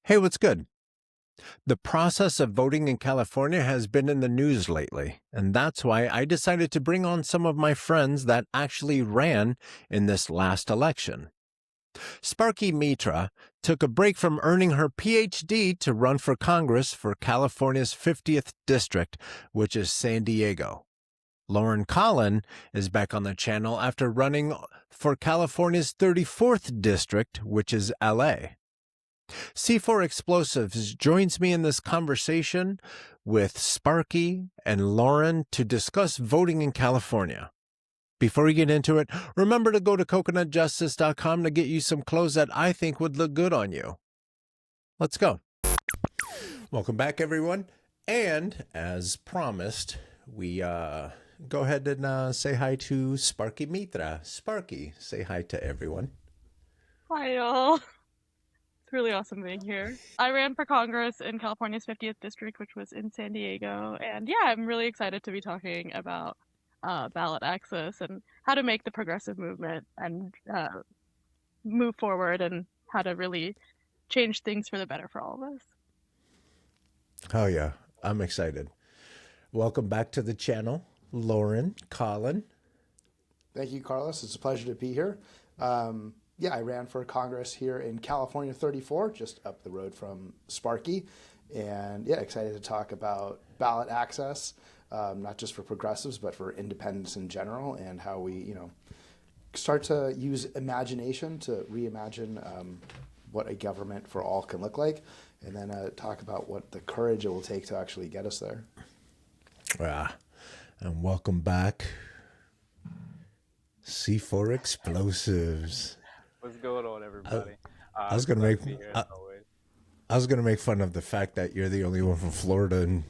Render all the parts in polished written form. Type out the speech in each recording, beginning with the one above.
Hey, what's good? The process of voting in California has been in the news lately, and that's why I decided to bring on some of my friends that actually ran in this last election. Sparky Mitra took a break from earning her PhD to run for Congress for California's 50th district, which is San Diego. Loren Colin is back on the channel after running for California's 34th district, which is LA. Cefore Explosives joins me in this conversation with Sparky and Loren to discuss voting in California. Before we get into it, remember to go to coconutjustice.com to get you some clothes that I think would look good on you. Let's go. Welcome back, everyone. And as promised, we go ahead and say hi to Sparky Mitra. Sparky, say hi to everyone. Hi, y'all. It's really awesome being here. I ran for Congress in California's 50th district, which was in San Diego. And yeah, I'm really excited to be talking about ballot access and how to make the progressive movement and move forward and how to really change things for the better for all of us. Oh, yeah. I'm excited. Welcome back to the channel, Loren Colin. Thank you, Carlos. It's a pleasure to be here. I ran for Congress here in California 34, just up the road from Sparky. And yeah, excited to talk about ballot access, not just for progressives, but for independents in general, and how we, start to use imagination to reimagine what a government for all can look like, and then talk about what the courage it will take to actually get us there. And welcome back, Cefore Explosives. What's going on, everybody? I was gonna make fun of the fact that you're the only one from Florida, and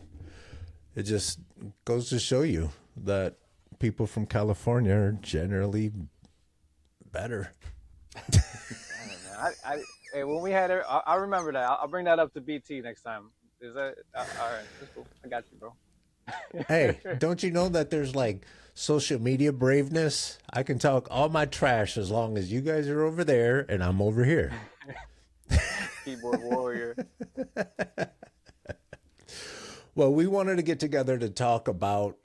it just goes to show you that people from California are generally better. Hey, when we had it, I remember that. I'll bring that up to BT next time. Is that all right? That's cool. I got you, bro. Hey, don't you know that there's like social media braveness? I can talk all my trash as long as you guys are over there and I'm over here. Keyboard warrior. Well, we wanted to get together to talk about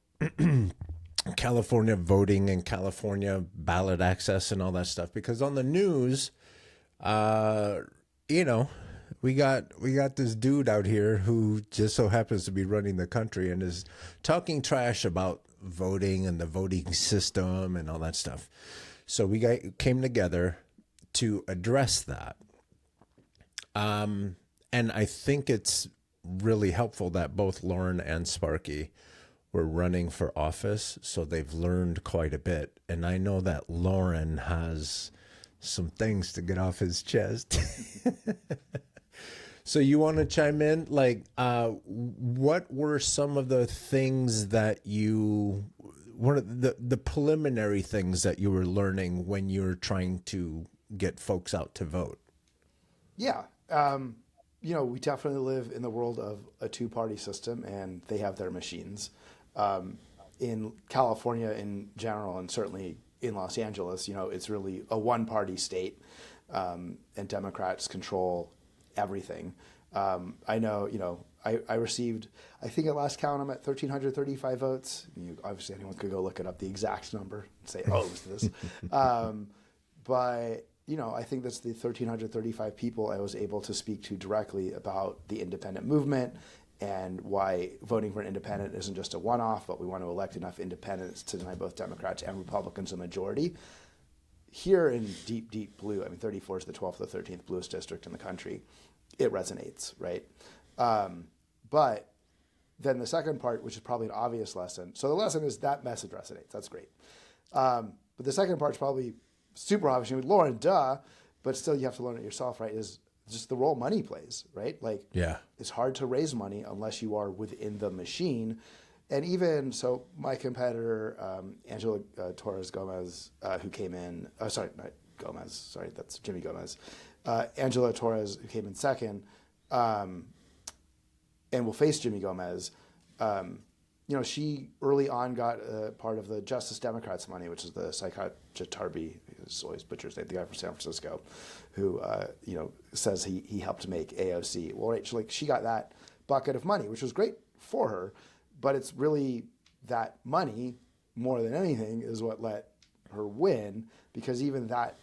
California voting and California ballot access and all that stuff, because on the news, we got this dude out here who just so happens to be running the country and is talking trash about voting and the voting system and all that stuff. So we came together to address that. And I think it's really helpful that both Loren and Sparky were running for office, so they've learned quite a bit. And I know that Loren has some things to get off his chest. So you want to chime in? Like, what were some of the things that one of the preliminary things that you were learning when you were trying to get folks out to vote? Yeah. We definitely live in the world of a two-party system, and they have their machines. In California in general, and certainly in Los Angeles, it's really a one-party state, and Democrats control everything. I know, I received, I think at last count, I'm at 1,335 votes. Obviously, anyone could go look it up, the exact number, and say, oh, it was this. But I think that's the 1,335 people I was able to speak to directly about the independent movement and why voting for an independent isn't just a one-off, but we want to elect enough independents to deny both Democrats and Republicans a majority. Here in deep, deep blue, 34 is the 12th or 13th bluest district in the country. It resonates, right? But then the second part, which is probably an obvious lesson. So the lesson is that message resonates. That's great. But the second part is probably super obvious. Lauren, duh, but still you have to learn it yourself, right? Is just the role money plays, right? Like, yeah, it's hard to raise money unless you are within the machine. And even so, my competitor, Angela Torres Gomez, who came in, sorry, not Gomez, sorry, that's Jimmy Gomez. Angela Torres, who came in second, and will face Jimmy Gomez, she early on got part of the Justice Democrats money, which is the Saikat Jatarbi, who's always butchers name, the guy from San Francisco, who says he helped make AOC. Well, right, she got that bucket of money, which was great for her, but it's really that money more than anything is what let her win, because even that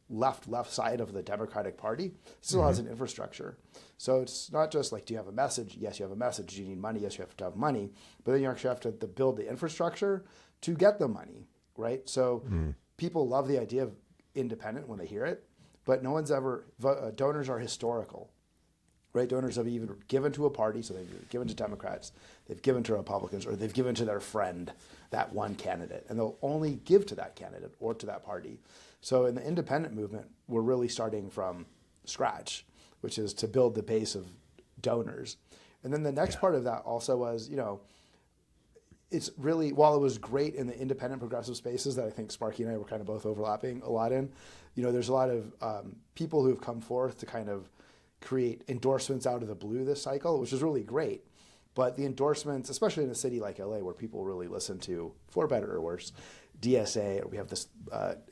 left side of the Democratic Party still has an infrastructure. So it's not just like, do you have a message? Yes, you have a message. Do you need money? Yes, you have to have money. But then you actually have to build the infrastructure to get the money, right? So people love the idea of independent when they hear it, but no one's ever, donors are historical, right? Donors have either given to a party, so they've given to Democrats, they've given to Republicans, or they've given to their friend, that one candidate. And they'll only give to that candidate or to that party. So in the independent movement, we're really starting from scratch, which is to build the base of donors. And then the next part of that also was, it's really, while it was great in the independent progressive spaces that I think Sparky and I were kind of both overlapping a lot in, there's a lot of people who have come forth to kind of create endorsements out of the blue this cycle, which is really great. But the endorsements, especially in a city like LA, where people really listen to, for better or worse, DSA, or we have this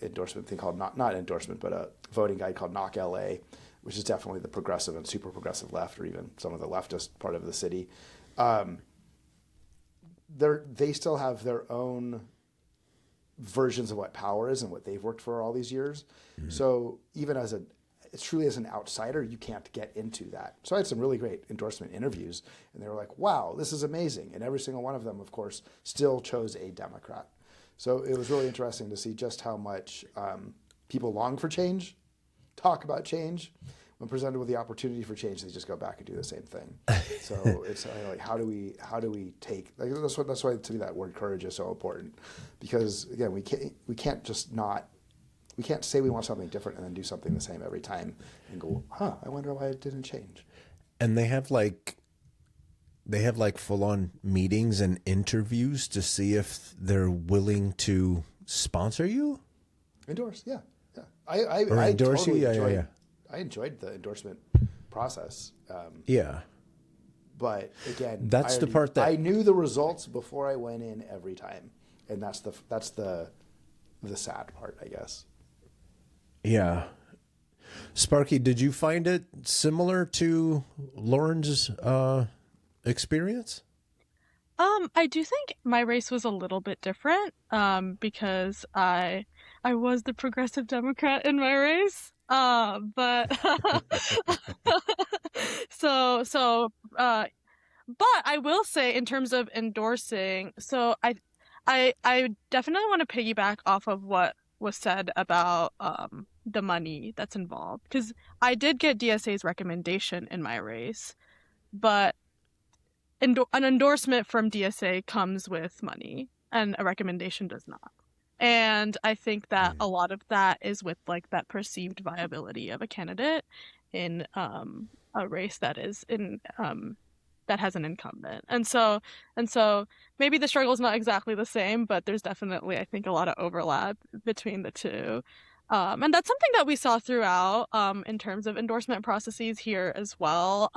endorsement thing called, not endorsement, but a voting guide called Knock LA, which is definitely the progressive and super progressive left, or even some of the leftist part of the city. They still have their own versions of what power is and what they've worked for all these years. Mm-hmm. So even truly as an outsider, you can't get into that. So I had some really great endorsement interviews, and they were like, wow, this is amazing. And every single one of them, of course, still chose a Democrat. So it was really interesting to see just how much people long for change, talk about change. When presented with the opportunity for change, they just go back and do the same thing. So it's like, how do we take, like, that's why to me that word courage is so important, because again, we can't say we want something different and then do something the same every time and go, I wonder why it didn't change. And they have like full on meetings and interviews to see if they're willing to sponsor you? Endorse, yeah. I endorse totally you? enjoyed, Yeah. I enjoyed the endorsement process. Yeah. But again, that's the part that I knew the results before I went in every time. And that's the sad part, I guess. Yeah. Sparky, did you find it similar to Loren's experience? I do think my race was a little bit different, because I was the progressive Democrat in my race. But but I will say, in terms of endorsing, so I definitely want to piggyback off of what was said about the money that's involved, because I did get DSA's recommendation in my race, but an endorsement from DSA comes with money and a recommendation does not. And I think that a lot of that is with like that perceived viability of a candidate in a race that is in that has an incumbent. And so maybe the struggle is not exactly the same, but there's definitely, I think, a lot of overlap between the two. And that's something that we saw throughout in terms of endorsement processes here as well.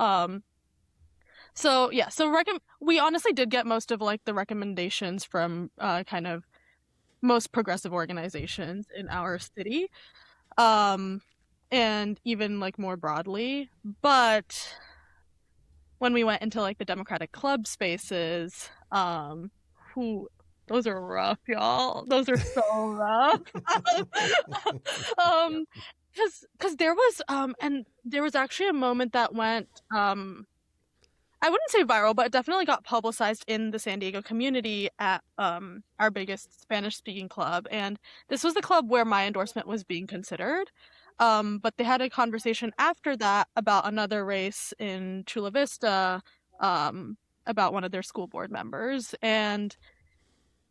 So we honestly did get most of like the recommendations from kind of most progressive organizations in our city, and even like more broadly. But when we went into like the Democratic club spaces, those are rough, y'all. Those are so rough. Because there was actually a moment that went I wouldn't say viral, but it definitely got publicized in the San Diego community at our biggest Spanish-speaking club. And this was the club where my endorsement was being considered. But they had a conversation after that about another race in Chula Vista, about one of their school board members. And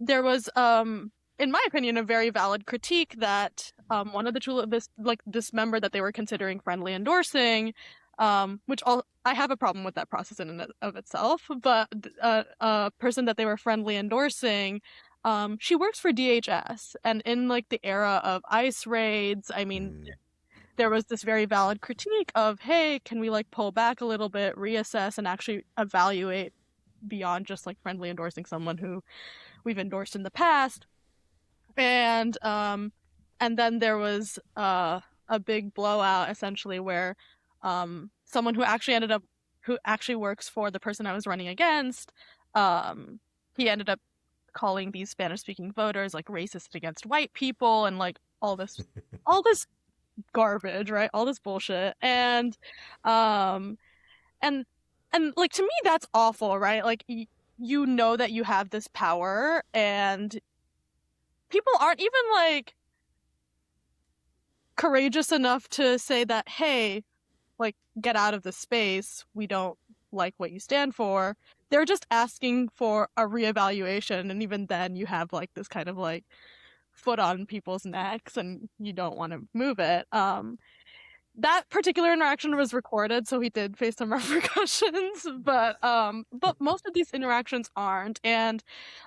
there was, in my opinion, a very valid critique that one of the Chula Vista, like this member that they were considering friendly endorsing, I have a problem with that process in and of itself, but a person that they were friendly endorsing, she works for DHS, and in like the era of ICE raids, I mean, there was this very valid critique of, hey, can we like pull back a little bit, reassess, and actually evaluate beyond just like friendly endorsing someone who we've endorsed in the past. And then there was a big blowout essentially where someone who actually works for the person I was running against, he ended up calling these Spanish-speaking voters like racist against white people and like all this garbage, right? All this bullshit. And and like to me that's awful, right? Like you know that you have this power and people aren't even like courageous enough to say that, hey, like get out of the space. We don't like what you stand for. They're just asking for a reevaluation, and even then you have like this kind of like foot on people's necks and you don't want to move it. That particular interaction was recorded, so he did face some repercussions, but most of these interactions aren't. And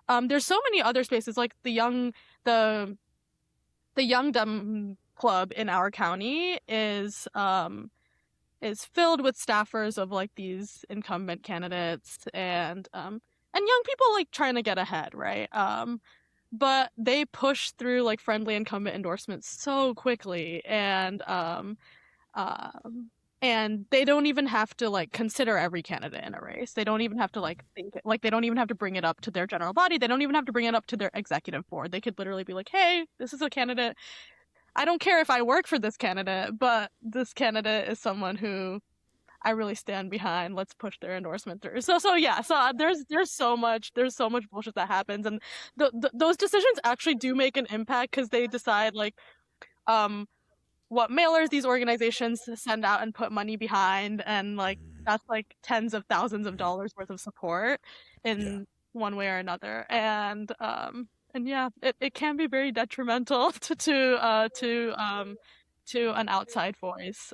there's so many other spaces like the young Dem club in our county is filled with staffers of like these incumbent candidates and young people like trying to get ahead, right? But they push through like friendly incumbent endorsements so quickly, and they don't even have to like consider every candidate in a race. They don't even have to like think like they don't even have to bring it up to their general body. They don't even have to bring it up to their executive board. They could literally be like, "Hey, this is a candidate. I don't care if I work for this candidate, but this candidate is someone who I really stand behind. Let's push their endorsement through." So yeah. So there's so much bullshit that happens, and those decisions actually do make an impact because they decide like what mailers these organizations send out and put money behind, and like that's like tens of thousands of dollars worth of support in one way or another. And yeah, it can be very detrimental to an outside voice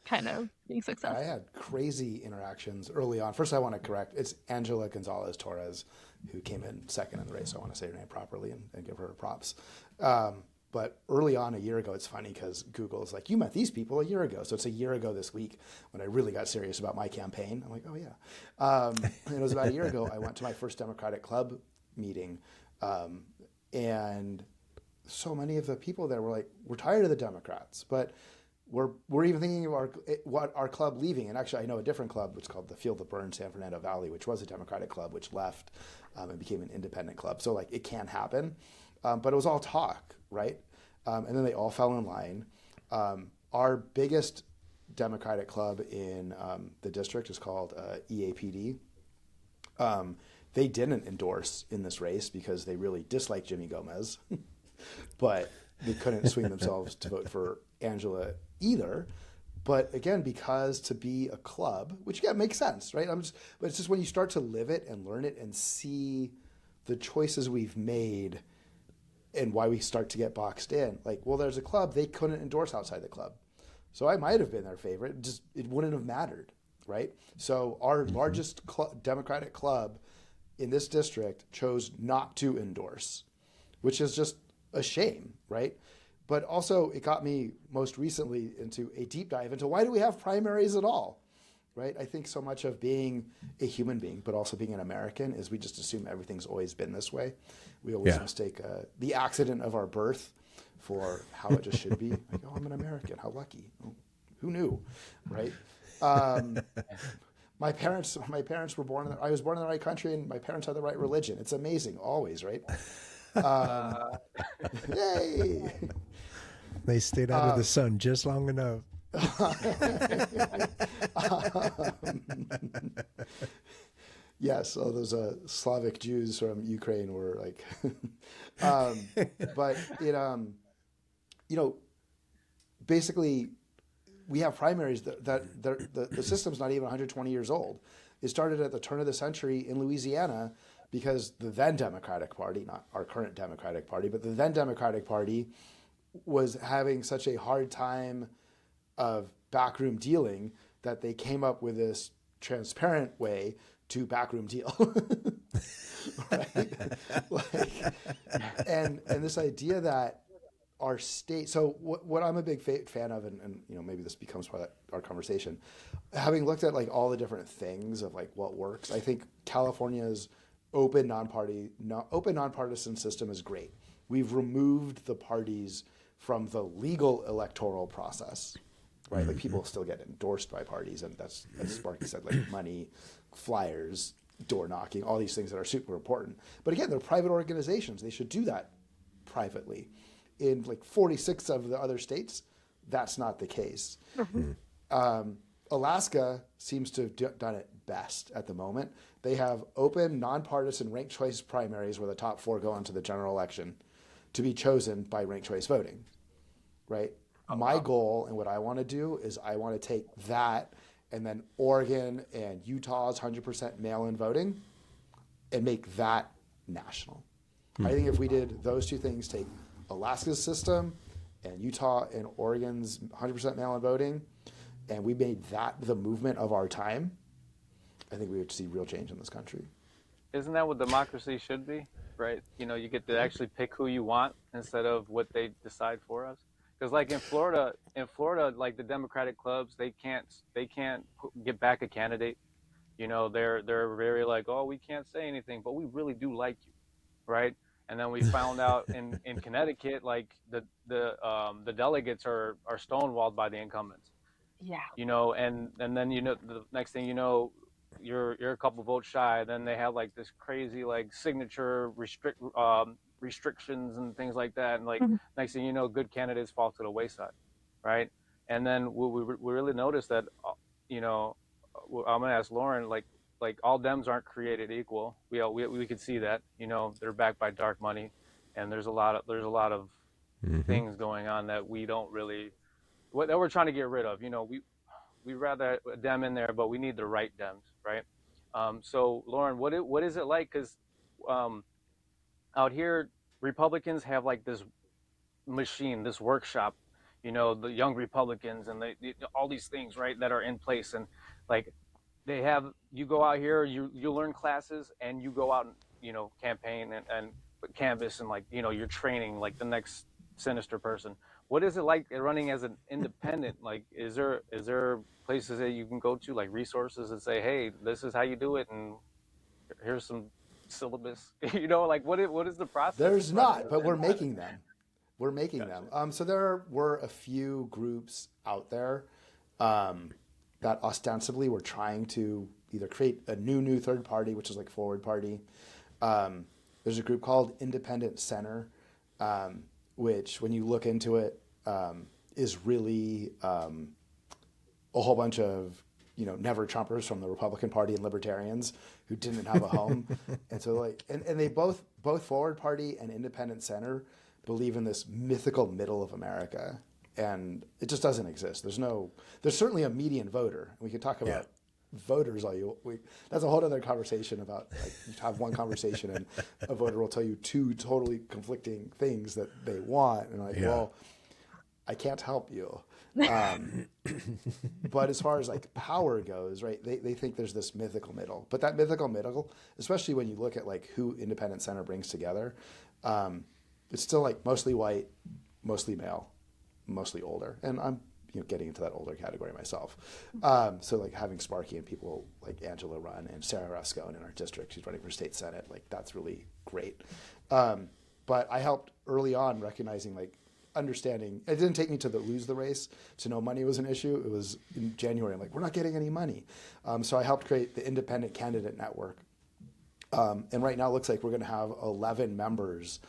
kind of being successful. I had crazy interactions early on. First, I want to correct. It's Angela Gonzalez Torres who came in second in the race. So I want to say her name properly and give her props. But early on, a year ago, it's funny because Google is like, you met these people a year ago. So it's a year ago this week when I really got serious about my campaign. I'm like, oh, yeah. And it was about a year ago, I went to my first Democratic Club meeting. And so many of the people there were like, we're tired of the Democrats. But we're even thinking of our club leaving. And actually, I know a different club, which is called the Feel the Burn San Fernando Valley, which was a Democratic club, which left and became an independent club. So like it can happen. But it was all talk, right? And then they all fell in line. Our biggest Democratic club in the district is called EAPD. They didn't endorse in this race because they really disliked Jimmy Gomez, but they couldn't swing themselves to vote for Angela either. But again, because to be a club, which again makes sense, right? But it's just when you start to live it and learn it and see the choices we've made and why we start to get boxed in. Like, well, there's a club, they couldn't endorse outside the club. So I might have been their favorite, just it wouldn't have mattered, right? So our largest Democratic club in this district chose not to endorse, which is just a shame, right? But also it got me most recently into a deep dive into why do we have primaries at all, right? I think so much of being a human being, but also being an American, is we just assume everything's always been this way. We always mistake the accident of our birth for how it just should be. Like, oh, I'm an American. How lucky. Oh, who knew, right? My parents were born I was born in the right country, and my parents had the right religion. It's amazing, always, right? Yay! They stayed out of the sun just long enough. Yes, all those Slavic Jews from Ukraine were like, but it, basically, we have primaries that the system's not even 120 years old. It started at the turn of the century in Louisiana because the then Democratic Party, not our current Democratic Party, but the then Democratic Party was having such a hard time of backroom dealing that they came up with this transparent way to backroom deal. Right? And this idea that our state. So what I'm a big fan of, and maybe this becomes part of our conversation, having looked at like all the different things of like what works, I think California's open nonpartisan system is great. We've removed the parties from the legal electoral process, right? Like people still get endorsed by parties, and that's, as Sparky said, like money, flyers, door knocking, all these things that are super important. But again, they're private organizations. They should do that privately. In like 46 of the other states, that's not the case. Alaska seems to have done it best at the moment. They have open, nonpartisan ranked choice primaries where the top 4 go into the general election to be chosen by ranked choice voting, right? My goal and what I want to do is I want to take that and then Oregon and Utah's 100% mail-in voting and make that national. I think if we did those two things, take Alaska's system and Utah and Oregon's 100% mail-in voting, and we made that the movement of our time, I think we would see real change in this country. Isn't that what democracy should be, right? You get to actually pick who you want instead of what they decide for us. Because like in Florida, like the Democratic clubs, they can't get back a candidate. They're very like, oh, we can't say anything, but we really do like you, right? And then we found out in Connecticut, like the delegates are stonewalled by the incumbents. Yeah. And then the next thing you know, you're a couple votes shy. Then they have like this crazy like signature restrictions and things like that. And like next thing you know, good candidates fall to the wayside, right? And then we really noticed that, I'm gonna ask Loren, like all Dems aren't created equal. We could see that, they're backed by dark money, and there's a lot of things going on that we don't really, that we're trying to get rid of. We'd rather a Dem in there, but we need the right Dems, right? So Loren, what is it like? Because out here, Republicans have like this machine, this workshop, the young Republicans and all these things, right, that are in place. And like you go out here, you learn classes, and you go out and, campaign and canvas, and like, you're training like the next sinister person. What is it like running as an independent? Like, is there places that you can go to, like resources, and say, hey, this is how you do it, and here's some syllabus, like what is the process? There's not, but we're making them. We're making them. So there were a few groups out there that ostensibly were trying to either create a new third party, which is like Forward Party. There's a group called Independent Center, which when you look into it, is really a whole bunch of never Trumpers from the Republican Party and libertarians who didn't have a home. And so like, and they both Forward Party and Independent Center believe in this mythical middle of America, and it just doesn't exist. There's certainly a median voter. We can talk about voters that's a whole other conversation about, like, you have one conversation and a voter will tell you 2 totally conflicting things that they want, and like, well, I can't help you. But as far as like power goes, right, they think there's this mythical middle. But that mythical middle, especially when you look at like who Independent Center brings together, it's still like mostly white, mostly male, mostly older. And I'm getting into that older category myself. So like having Sparky and people like Angela run, and Sarah Ruscone in our district, she's running for state senate, like that's really great. But I helped early on recognizing, like, understanding, it didn't take me to lose the race to know money was an issue. It was in January, I'm like, we're not getting any money. So I helped create the Independent Candidate Network. And right now it looks like we're going to have 11 members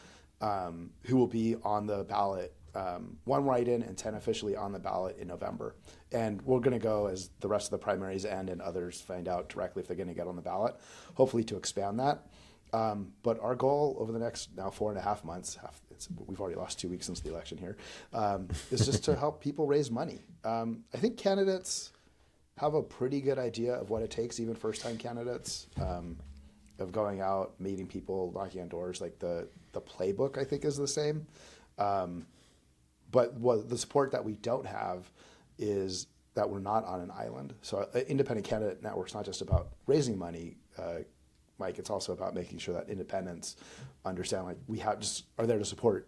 who will be on the ballot, 1 write-in and 10 officially on the ballot in November. And we're going to go as the rest of the primaries end and others find out directly if they're going to get on the ballot, hopefully to expand that. But our goal over the next now 4.5 months, we've already lost 2 weeks since the election here, is just to help people raise money. I think candidates have a pretty good idea of what it takes, even first-time candidates, of going out, meeting people, knocking on doors. Like the playbook, I think, is the same. But the support that we don't have is that we're not on an island. So Independent Candidate Network's not just about raising money, Mike, it's also about making sure that independents understand, like, we are there to support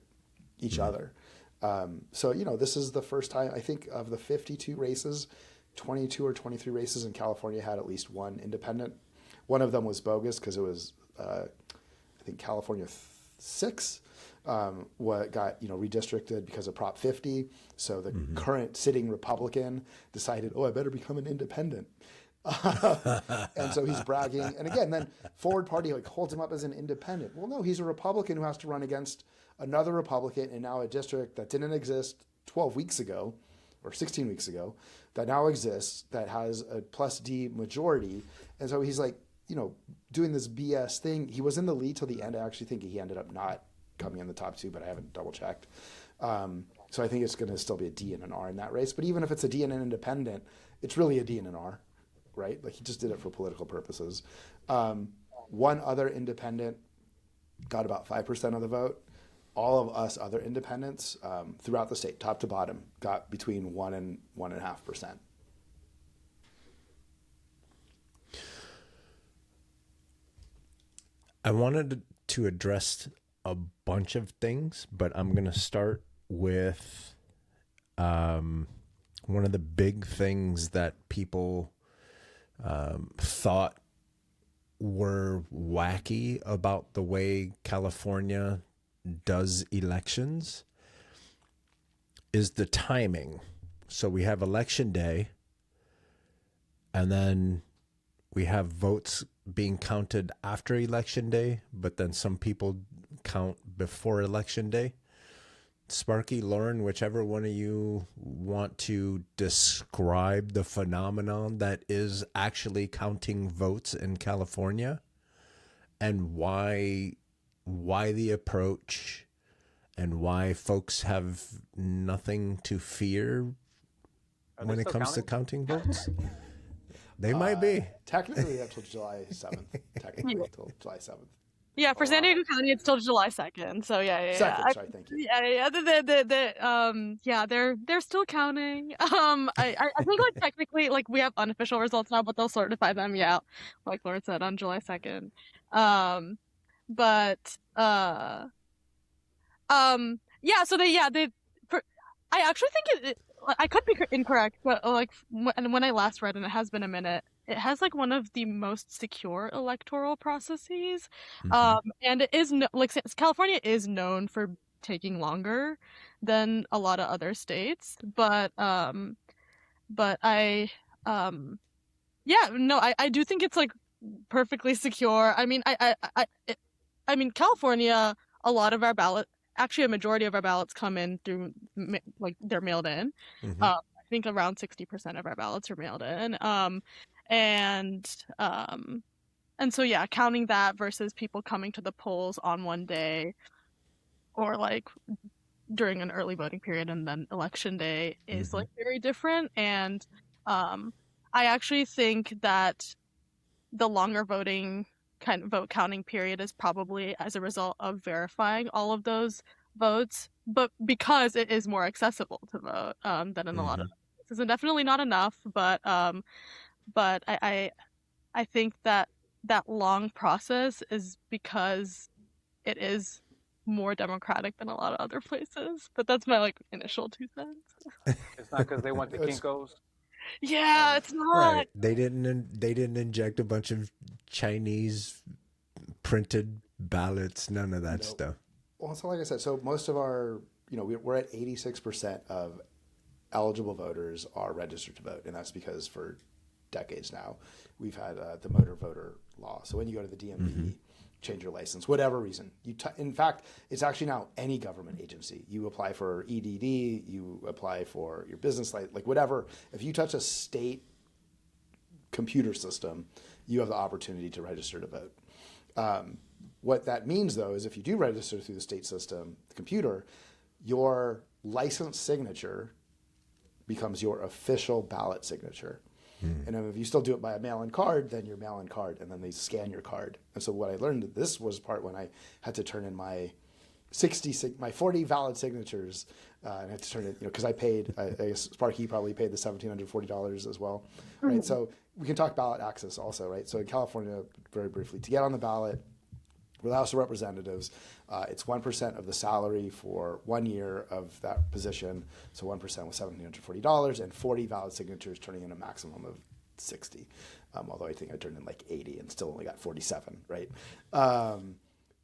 each other. So, this is the first time, I think, of the 52 races, 22 or 23 races in California had at least one independent. One of them was bogus because it was, I think, California 6 what got redistricted because of Prop 50. So the current sitting Republican decided, I better become an independent. And so he's bragging. And again, then Forward Party holds him up as an independent. Well, no, he's a Republican who has to run against another Republican in now a district that didn't exist 12 weeks ago or 16 weeks ago that now exists, that has a plus D majority. And so he's doing this BS thing. He was in the lead till the end. I actually think he ended up not coming in the top 2, but I haven't double checked. So I think it's going to still be a D and an R in that race. But even if it's a D and an independent, it's really a D and an R, right? He just did it for political purposes. One other independent got about 5% of the vote. All of us other independents throughout the state, top to bottom, got between 1 and 1.5%. I wanted to address a bunch of things, but I'm going to start with one of the big things that people thought were wacky about the way California does elections is the timing. So we have election day, and then we have votes being counted after election day, but then some people count before election day. Sparky, Loren, whichever one of you want to describe the phenomenon that is actually counting votes in California and why the approach and why folks have nothing to fear when it comes to counting votes. They might be. Technically until July 7th. Technically until July 7th. Yeah, for San Diego County, it's till July 2nd. So yeah. Second, sorry, thank you. Yeah. They're still counting. I think technically we have unofficial results now, but they'll certify them. Yeah, like Lauren said on July 2nd. Yeah. So I actually think I could be incorrect, but when I last read, and it has been a minute, it has one of the most secure electoral processes. And it is California is known for taking longer than a lot of other states, but I do think it's perfectly secure. I mean, California, a lot of our ballots, actually a majority of our ballots come in through they're mailed in. I think around 60% of our ballots are mailed in. And so yeah, counting that versus people coming to the polls on one day or during an early voting period and then election day is very different. And I actually think that the longer vote counting period is probably as a result of verifying all of those votes, but because it is more accessible to vote than in a lot of places. And definitely not enough, but I think that long process is because it is more democratic than a lot of other places. But that's my initial 2 cents. It's not because they went to Kinko's. Yeah, it's not. Right. They didn't inject a bunch of Chinese printed ballots, none of that stuff. Well, so like I said, so most of our, we're at 86% of eligible voters are registered to vote. And that's because for decades now, we've had the motor voter law. So when you go to the DMV, change your license, whatever reason. In fact, it's actually now any government agency. You apply for EDD, you apply for your business license, whatever. If you touch a state computer system, you have the opportunity to register to vote. What that means, though, is if you do register through the state system, the computer, your license signature becomes your official ballot signature. And if you still do it by a mail-in card, then your mail-in card, and then they scan your card. And so what I learned, this was part when I had to turn in my 40 valid signatures, and I had to turn it, because I paid, I guess Sparky probably paid the $1,740 as well, right? So we can talk ballot access also, right? So in California, very briefly, to get on the ballot, For the House of Representatives, it's 1% of the salary for 1 year of that position. So 1% was $1,740 and 40 valid signatures, turning in a maximum of 60. Although I think I turned in like 80 and still only got 47, right?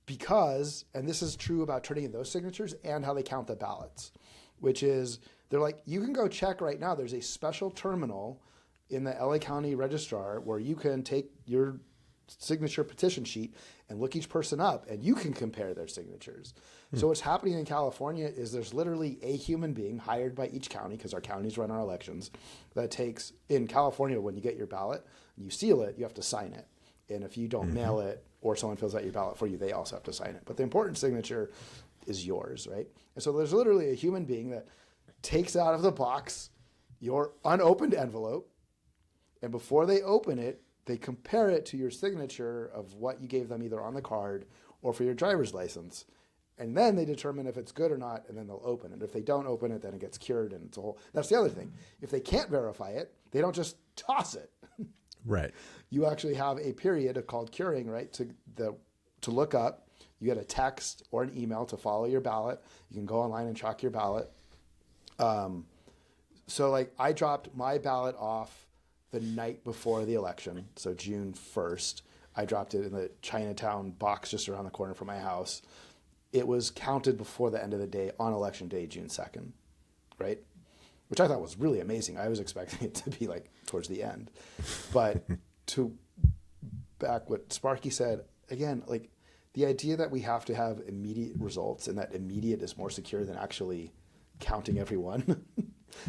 Because, and this is true about turning in those signatures and how they count the ballots, which is they're like, you can go check right now. There's a special terminal in the LA County Registrar where you can take your signature petition sheet and look each person up and you can compare their signatures. So what's happening in California is there's literally a human being hired by each county, because our counties run our elections, that takes, in California, when you get your ballot, you seal it, you have to sign it. And if you don't mail it or someone fills out your ballot for you, they also have to sign it. But the important signature is yours, right? And so there's literally a human being that takes out of the box your unopened envelope, and before they open it, they compare it to your signature of what you gave them either on the card or for your driver's license. And then they determine if it's good or not, and then they'll open it. If they don't open it, then it gets cured, and it's a whole... That's the other thing. If they can't verify it, they don't just toss it. Right. You actually have a period called curing, right, to look up. You get a text or an email to follow your ballot. You can go online and track your ballot. So like I dropped my ballot off the night before the election, so June 1st. I dropped it in the Chinatown box just around the corner from my house. It was counted before the end of the day on election day, June 2nd, right? Which I thought was really amazing. I was expecting it to be like towards the end. But to back what Sparky said, again, like the idea that we have to have immediate results and that immediate is more secure than actually counting everyone.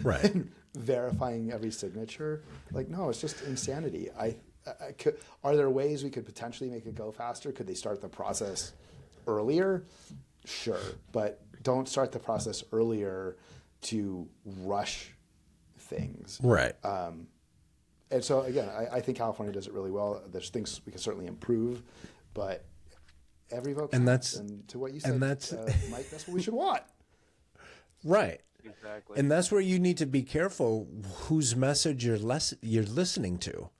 Right. And verifying every signature. Like, no, it's just insanity. Are there ways we could potentially make it go faster? Could they start the process earlier? Sure. But don't start the process earlier to rush things. Right. And so, again, I think California does it really well. There's things we can certainly improve, but every vote counts. And to what you said, Mike, that's what we should want. Right. Exactly. And that's where you need to be careful whose message you're listening to.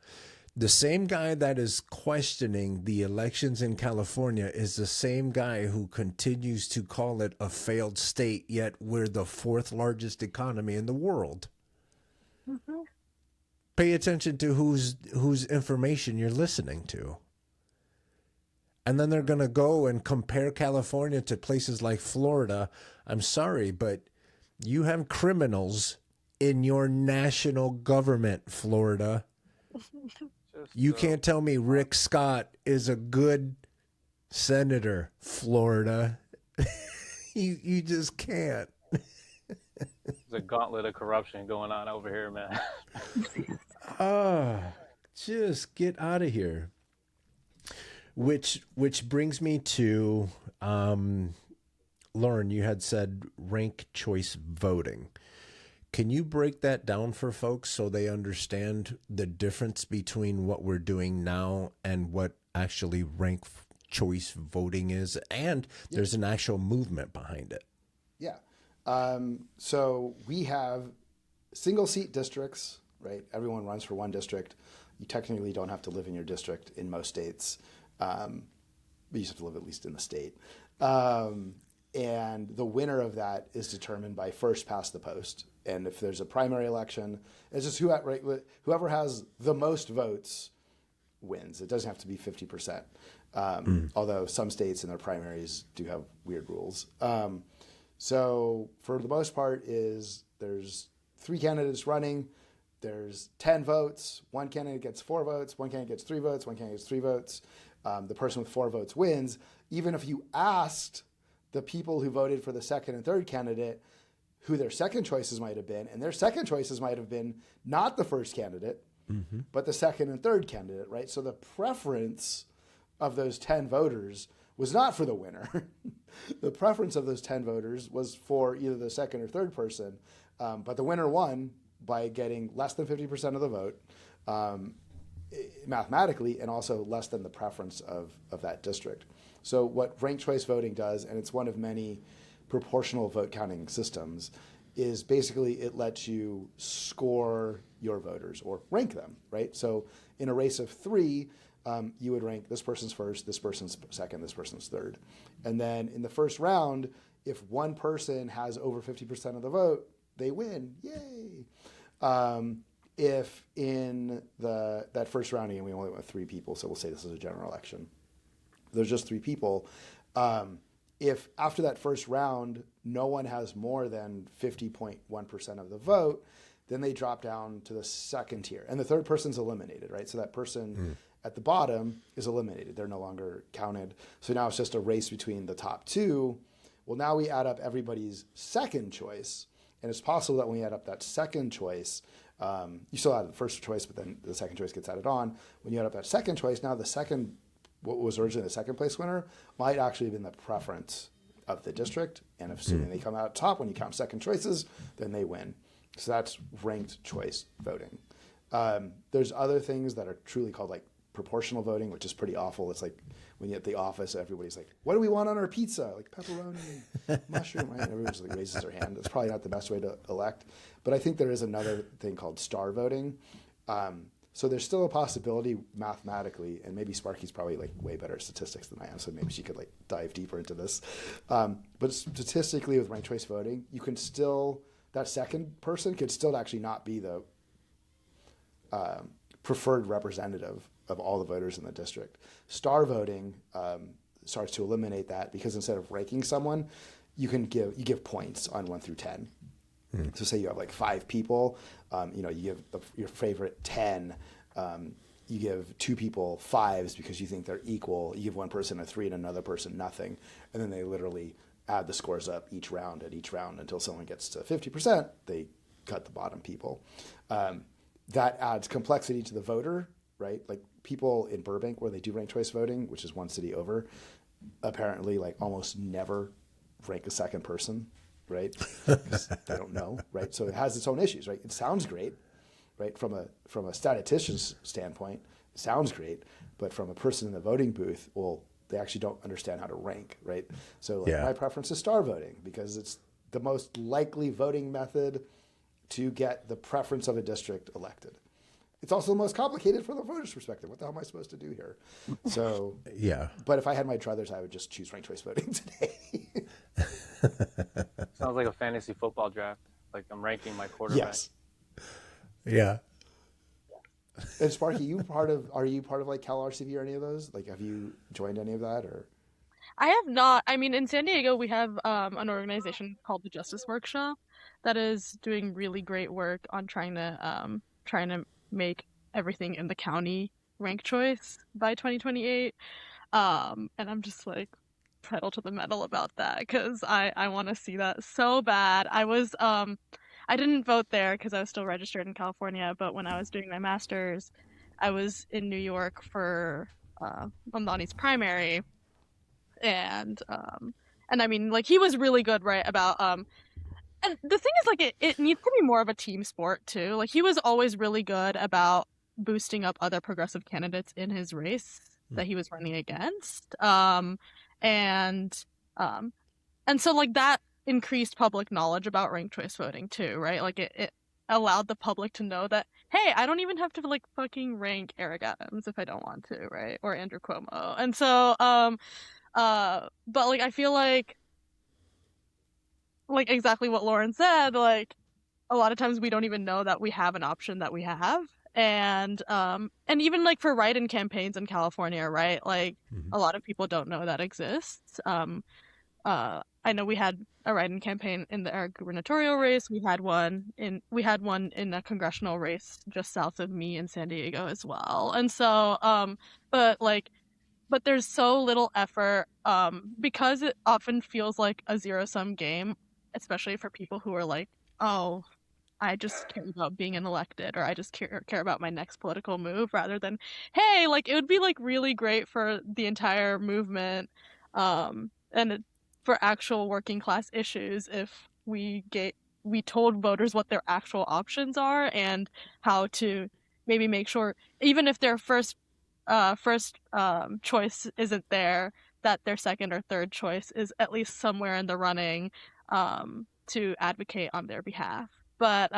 The same guy that is questioning the elections in California is the same guy who continues to call it a failed state, yet we're the fourth largest economy in the world. Mm-hmm. Pay attention to whose information you're listening to. And then they're going to go and compare California to places like Florida. I'm sorry, but you have criminals in your national government, Florida. You can't tell me Rick Scott is a good senator, Florida. You just can't. There's a gauntlet of corruption going on over here, man. Just get out of here. Which brings me to Loren, you had said rank choice voting. Can you break that down for folks so they understand the difference between what we're doing now and what actually rank choice voting is? And there's an actual movement behind it. Yeah. So we have single seat districts, right? Everyone runs for one district. You technically don't have to live in your district in most states. But you just have to live at least in the state. And the winner of that is determined by first past the post. And if there's a primary election, it's just whoever has the most votes wins. It doesn't have to be 50%. Although some states in their primaries do have weird rules. So for the most part there's 3 candidates running. There's 10 votes. One candidate gets 4 votes. One candidate gets 3 votes. One candidate gets 3 votes. The person with 4 votes wins. Even if you asked the people who voted for the second and third candidate who their second choices might have been, and their second choices might have been not the first candidate, but the second and third candidate, right? So the preference of those 10 voters was not for the winner. The preference of those 10 voters was for either the second or third person, but the winner won by getting less than 50% of the vote mathematically, and also less than the preference of that district. So what ranked choice voting does, and it's one of many proportional vote counting systems, is basically it lets you score your voters or rank them, right? So in a race of 3, you would rank this person's first, this person's second, this person's third. And then in the first round, if one person has over 50% of the vote, they win. Yay! If in that first round, again, we only went with 3 people, so we'll say this is a general election. There's just 3 people. If after that first round, no one has more than 50.1% of the vote, then they drop down to the second tier. And the third person's eliminated, right? So that person at the bottom is eliminated. They're no longer counted. So now it's just a race between the top 2. Well, now we add up everybody's second choice. And it's possible that when we add up that second choice, you still have the first choice, but then the second choice gets added on. When you add up that second choice, now the second, what was originally the second place winner, might actually have been the preference of the district. And if assuming they come out top when you count second choices, then they win. So that's ranked choice voting. There's other things that are truly called like proportional voting, which is pretty awful. It's like when you're at the office, everybody's like, what do we want on our pizza? Like pepperoni, mushroom, right? And everyone just like raises their hand. It's probably not the best way to elect. But I think there is another thing called star voting. So there's still a possibility mathematically, and maybe Sparky's probably like way better at statistics than I am, so maybe she could like dive deeper into this. But statistically with ranked choice voting, you can still, that second person could still actually not be the preferred representative of all the voters in the district. Star voting starts to eliminate that because instead of ranking someone, you give points on 1 through 10. So say you have like 5 people, you give your favorite 10, you give 2 people 5s because you think they're equal. You give one person a 3 and another person nothing. And then they literally add the scores up each round until someone gets to 50%, they cut the bottom people. That adds complexity to the voter, right? Like people in Burbank where they do ranked choice voting, which is one city over, apparently like almost never rank a second person, right? Because they don't know, right? So it has its own issues, right? It sounds great, right? From a statistician's standpoint, it sounds great, but from a person in the voting booth, well, they actually don't understand how to rank, right? So my preference is star voting because it's the most likely voting method to get the preference of a district elected. It's also the most complicated from the voter's perspective. What the hell am I supposed to do here? So but if I had my druthers, I would just choose ranked choice voting today. Sounds like a fantasy football draft. Like I'm ranking my quarterback. Yes. Yeah. And Sparky, are you part of like Cal RCV or any of those? Like, have you joined any of that or? I have not. I mean, in San Diego, we have an organization called the Justice Workshop that is doing really great work on trying to make everything in the county ranked choice by 2028. And I'm just like pedal to the metal about that because I want to see that so bad. I didn't vote there because I was still registered in California, but when I was doing my master's, I was in New York for Mamdani's primary, and I mean, like, he was really good, right, about and the thing is, like, it needs to be more of a team sport too. Like, he was always really good about boosting up other progressive candidates in his race that he was running against, and so like that increased public knowledge about ranked choice voting too, right? Like it allowed the public to know that, hey, I don't even have to like fucking rank Eric Adams if I don't want to, right? Or Andrew Cuomo. And so but like I feel like exactly what Loren said, like a lot of times we don't even know that we have an option that we have. And even like for write-in campaigns in California, right? Like a lot of people don't know that exists. I know we had a write-in campaign in our gubernatorial race. We had one in a congressional race just south of me in San Diego as well. And so, but there's so little effort, because it often feels like a zero-sum game, especially for people who are like, oh, I just care about being an elected, or I just care about my next political move, rather than, hey, like it would be like really great for the entire movement, for actual working class issues if we told voters what their actual options are and how to maybe make sure, even if their first choice isn't there, that their second or third choice is at least somewhere in the running, to advocate on their behalf. But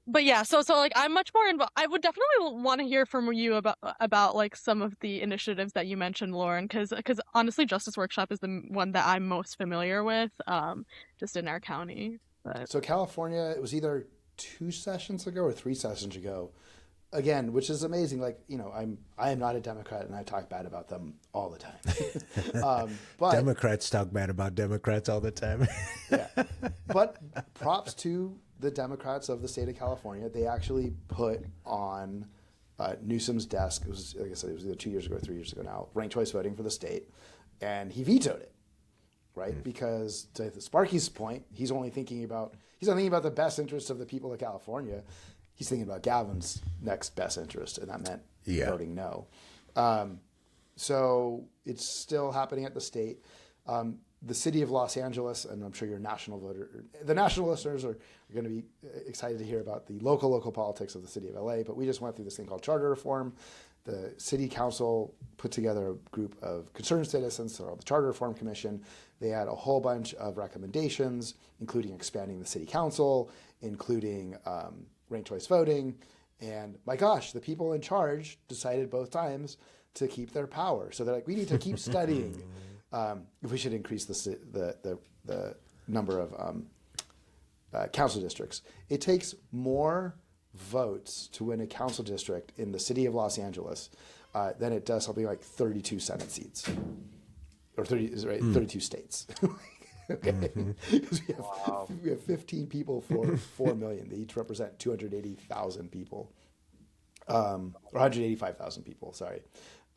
but yeah, so like I'm much more involved. I would definitely want to hear from you about like some of the initiatives that you mentioned, Lauren, because honestly, Justice Workshop is the one that I'm most familiar with, just in our county. But So California, it was either 2 sessions ago or 3 sessions ago, again, which is amazing. Like, I am not a Democrat, and I talk bad about them all the time. But Democrats talk bad about Democrats all the time. yeah, but props to the Democrats of the state of California. They actually put on Newsom's desk. It was, like I said, it was either 2 years ago or 3 years ago now. Ranked choice voting for the state, and he vetoed it. Right, because to Sparky's point, he's not thinking about the best interests of the people of California. He's thinking about Gavin's next best interest, and that meant voting no. So it's still happening at the state. The city of Los Angeles, and I'm sure your the national listeners are going to be excited to hear about the local politics of the city of LA, but we just went through this thing called charter reform. The city council put together a group of concerned citizens, called the Charter Reform Commission. They had a whole bunch of recommendations, including expanding the city council, including ranked choice voting. And my gosh, the people in charge decided both times to keep their power. So they're like, we need to keep studying if we should increase the number of council districts. It takes more votes to win a council district in the city of Los Angeles than it does something like 32 Senate seats, or 32 states. Okay, because we have 15 people for 4 million. They each represent 280,000 people, or 185,000 people. Sorry,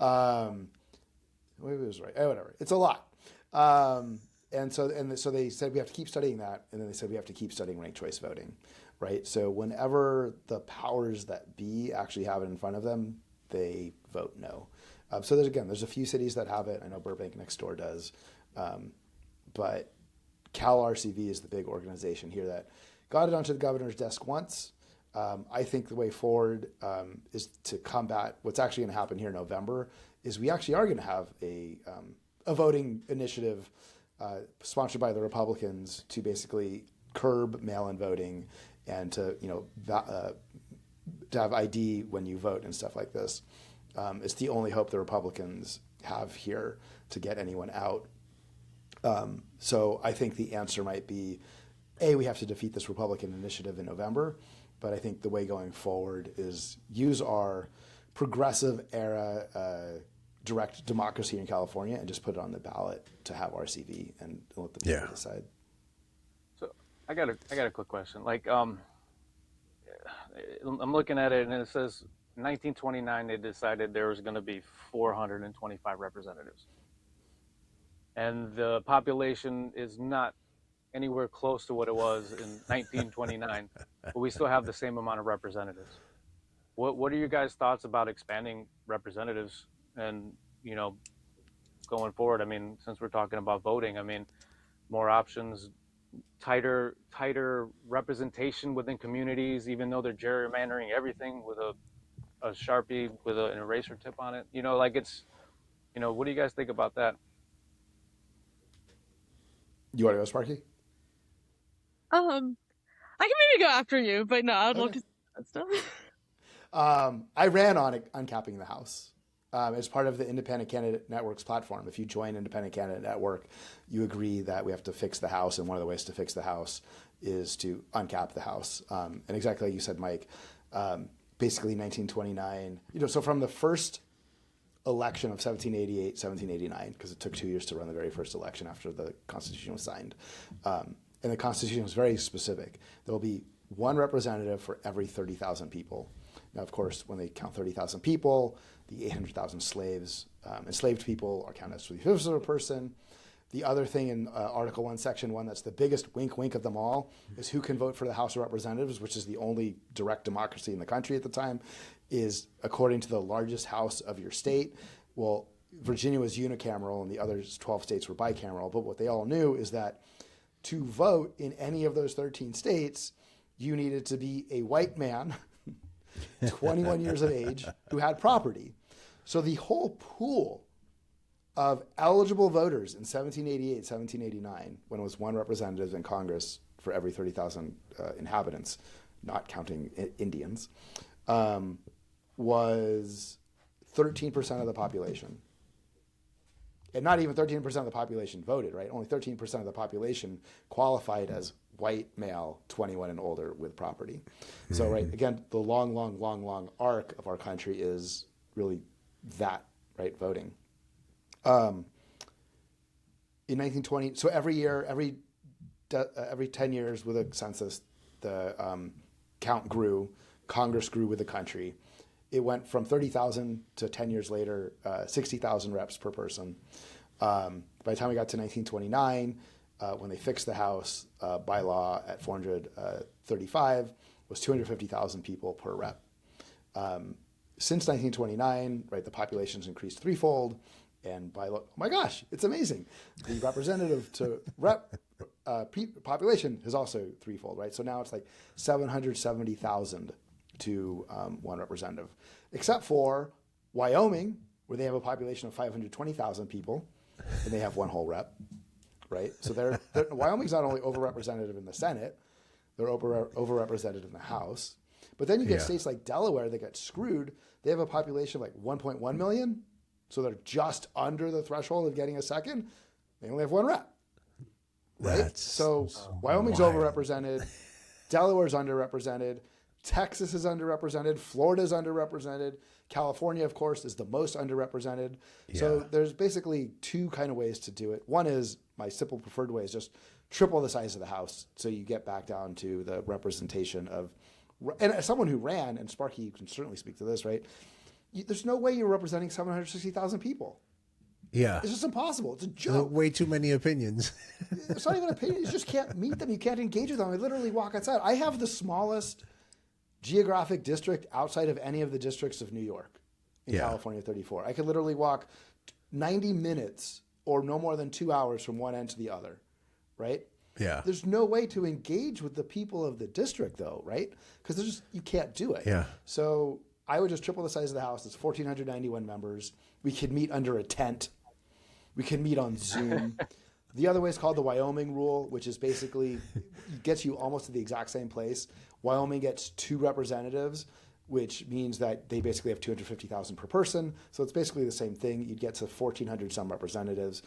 maybe it was right. Whatever, it's a lot. And so they said we have to keep studying that, and then they said we have to keep studying ranked choice voting. Right, so whenever the powers that be actually have it in front of them, they vote no. So there's a few cities that have it. I know Burbank next door does, but Cal RCV is the big organization here that got it onto the governor's desk once. I think the way forward is to combat what's actually going to happen here in November. Is we actually are going to have a voting initiative sponsored by the Republicans to basically curb mail-in voting and to have ID when you vote and stuff like this. It's the only hope the Republicans have here to get anyone out. So I think the answer might be, we have to defeat this Republican initiative in November, but I think the way going forward is use our progressive era direct democracy in California and just put it on the ballot to have RCV and let the people decide. So I got a quick question. Like, I'm looking at it and it says 1929 they decided there was going to be 425 representatives, and the population is not anywhere close to what it was in 1929, but we still have the same amount of representatives. What are your guys' thoughts about expanding representatives and going forward? I mean, since we're talking about voting, I mean, more options, tighter representation within communities, even though they're gerrymandering everything with a Sharpie with an eraser tip on it. Like it's, what do you guys think about that? You want to go, Sparky? I can maybe go after you, but no, I'd love to see that stuff. I ran on uncapping the House as part of the Independent Candidate Network's platform. If you join Independent Candidate Network, you agree that we have to fix the House, and one of the ways to fix the House is to uncap the House. And exactly like you said, Mike, basically 1929, so from the first election of 1788, 1789, because it took 2 years to run the very first election after the Constitution was signed. And the Constitution was very specific. There will be one representative for every 30,000 people. Now, of course, when they count 30,000 people, the 800,000 enslaved people are counted as 3/5 of a person. The other thing in Article 1, Section 1, that's the biggest wink of them all, is who can vote for the House of Representatives, which is the only direct democracy in the country at the time, is according to the largest house of your state. Well, Virginia was unicameral and the other 12 states were bicameral, but what they all knew is that to vote in any of those 13 states, you needed to be a white man, 21 years of age, who had property. So the whole pool of eligible voters in 1788, 1789, when it was one representative in Congress for every 30,000 inhabitants, not counting Indians, was 13% of the population. And not even 13% of the population voted, right? Only 13% of the population qualified as white male, 21 and older with property. So, right, again, the long arc of our country is really that, right, voting. In 1920, so every year, every 10 years with a census, the count grew, Congress grew with the country. It went from 30,000 to 10 years later, 60,000 reps per person. By the time we got to 1929, when they fixed the House, by law at 435, was 250,000 people per rep. Since 1929, right, the population's increased threefold, and by law, oh my gosh, it's amazing. The representative to rep population is also threefold, right? So now it's like 770,000 to one representative, except for Wyoming, where they have a population of 520,000 people, and they have one whole rep, right? So Wyoming's not only overrepresented in the Senate, they're overrepresented in the House. But then you get states like Delaware that get screwed. They have a population of like 1.1 million, so they're just under the threshold of getting a second. They only have one rep, right? So Wyoming's overrepresented, Delaware's underrepresented, Texas is underrepresented, Florida's underrepresented, California, of course, is the most underrepresented. Yeah. So there's basically two kind of ways to do it. One is, my simple preferred way is just triple the size of the House, so you get back down to the representation of, and as someone who ran, and Sparky, you can certainly speak to this, right? There's no way you're representing 760,000 people. Yeah. It's just impossible. It's a joke. Way too many opinions. It's not even opinions. You just can't meet them. You can't engage with them. I literally walk outside. I have the smallest geographic district outside of any of the districts of New York in California 34. I could literally walk 90 minutes or no more than 2 hours from one end to the other, right? Yeah. There's no way to engage with the people of the district, though, right? Because you can't do it. Yeah. So I would just triple the size of the House. It's 1,491 members. We could meet under a tent. We can meet on Zoom. The other way is called the Wyoming rule, which is basically gets you almost to the exact same place. Wyoming gets 2 representatives, which means that they basically have 250,000 per person. So it's basically the same thing. You'd get to 1,400 some representatives.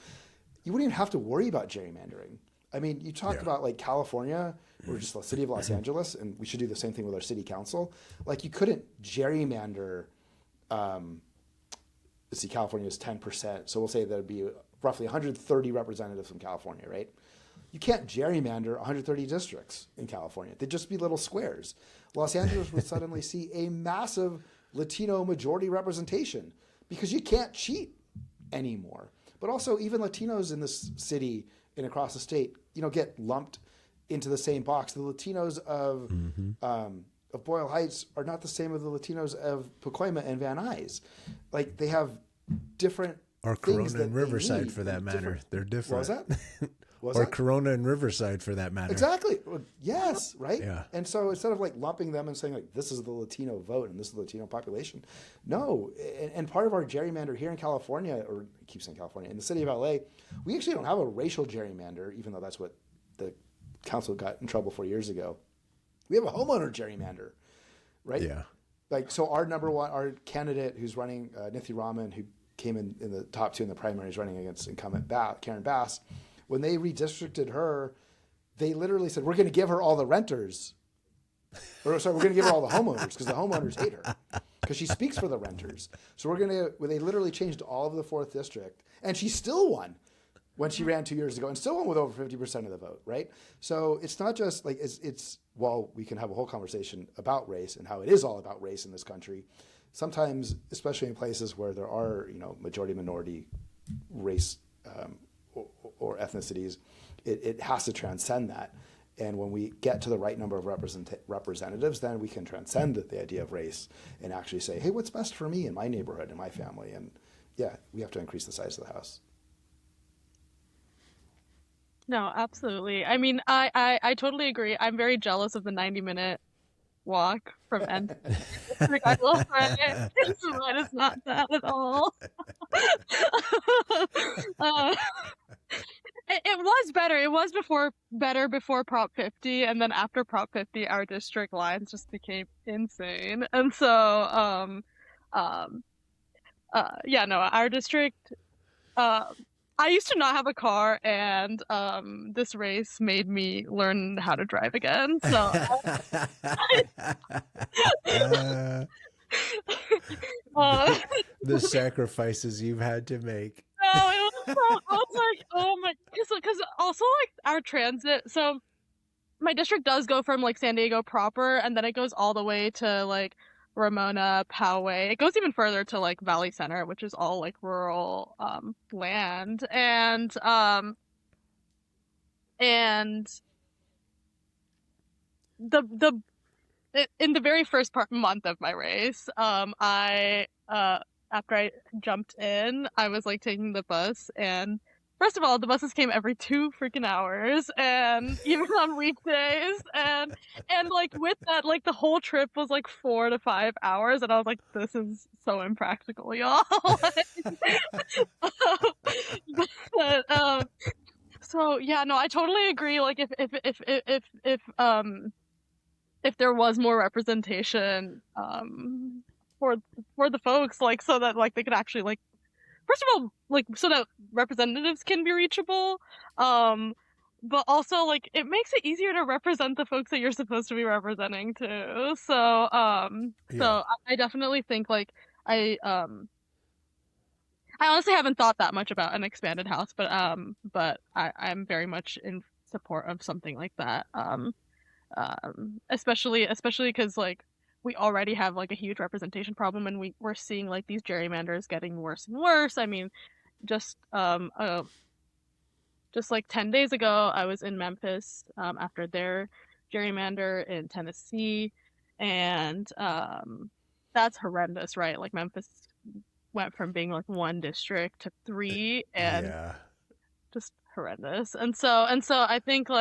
You wouldn't even have to worry about gerrymandering. I mean, you talked about like California or just the city of Los Angeles, and we should do the same thing with our city council. Like you couldn't gerrymander. Let's see, California is 10%. So we'll say there'd be roughly 130 representatives from California, right? You can't gerrymander 130 districts in California. They'd just be little squares. Los Angeles would suddenly see a massive Latino majority representation because you can't cheat anymore. But also even Latinos in this city and across the state, get lumped into the same box. The Latinos of Boyle Heights are not the same as the Latinos of Pacoima and Van Nuys. Like they have different or things Corona and Riverside for that matter. They're different. What was that? Or Corona and Riverside for that matter. Exactly. Yes, right? Yeah. And so instead of like lumping them and saying like this is the Latino vote and this is the Latino population, no. And part of our gerrymander here in California, or I keep saying California, in the city of LA, we actually don't have a racial gerrymander, even though that's what the council got in trouble for years ago. We have a homeowner gerrymander, right? Yeah. Like, so our candidate who's running, Nithi Raman, who came in the top 2 in the primaries running against incumbent Karen Bass, when they redistricted her, they literally said, we're going to give her all the renters. Or sorry, we're going to give her all the homeowners because the homeowners hate her because she speaks for the renters. So they literally changed all of the 4th district, and she still won when she ran 2 years ago and still won with over 50% of the vote, right? So it's not just like, while we can have a whole conversation about race and how it is all about race in this country, sometimes, especially in places where there are, majority minority race or ethnicities, it has to transcend that. And when we get to the right number of representatives, then we can transcend the idea of race and actually say, hey, what's best for me in my neighborhood and my family? And yeah, we have to increase the size of the House. No, absolutely. I mean, I totally agree. I'm very jealous of the 90-minute walk from end to end. Like, I love it. Mine is not that at all. It was better. It was better before Prop 50, and then after Prop 50, our district lines just became insane. And so, um, yeah, no, our district. I used to not have a car, and this race made me learn how to drive again. So, The sacrifices you've had to make. No, it was so, I was like, oh my, because also like our transit. So my district does go from like San Diego proper, and then it goes all the way to like Ramona, Poway. It goes even further to like Valley Center, which is all like rural land, and the in the very first month of my race, I after I jumped in, I was like taking the bus, and first of all, the buses came every 2 freaking hours, and even on weekdays, and like with that, like the whole trip was like 4 to 5 hours, and I was like, this is so impractical, y'all. But so yeah, no, I totally agree. Like if there was more representation for the folks, like so that like they could actually like, first of all, like so that representatives can be reachable, but also like it makes it easier to represent the folks that you're supposed to be representing too. So so I definitely think like I honestly haven't thought that much about an expanded house, but I'm very much in support of something like that. Especially because like we already have like a huge representation problem, and we're seeing like these gerrymanders getting worse and worse. I mean, just like 10 days ago, I was in Memphis after their gerrymander in Tennessee, and that's horrendous, right? Like Memphis went from being like 1 district to 3, and just horrendous. And so I think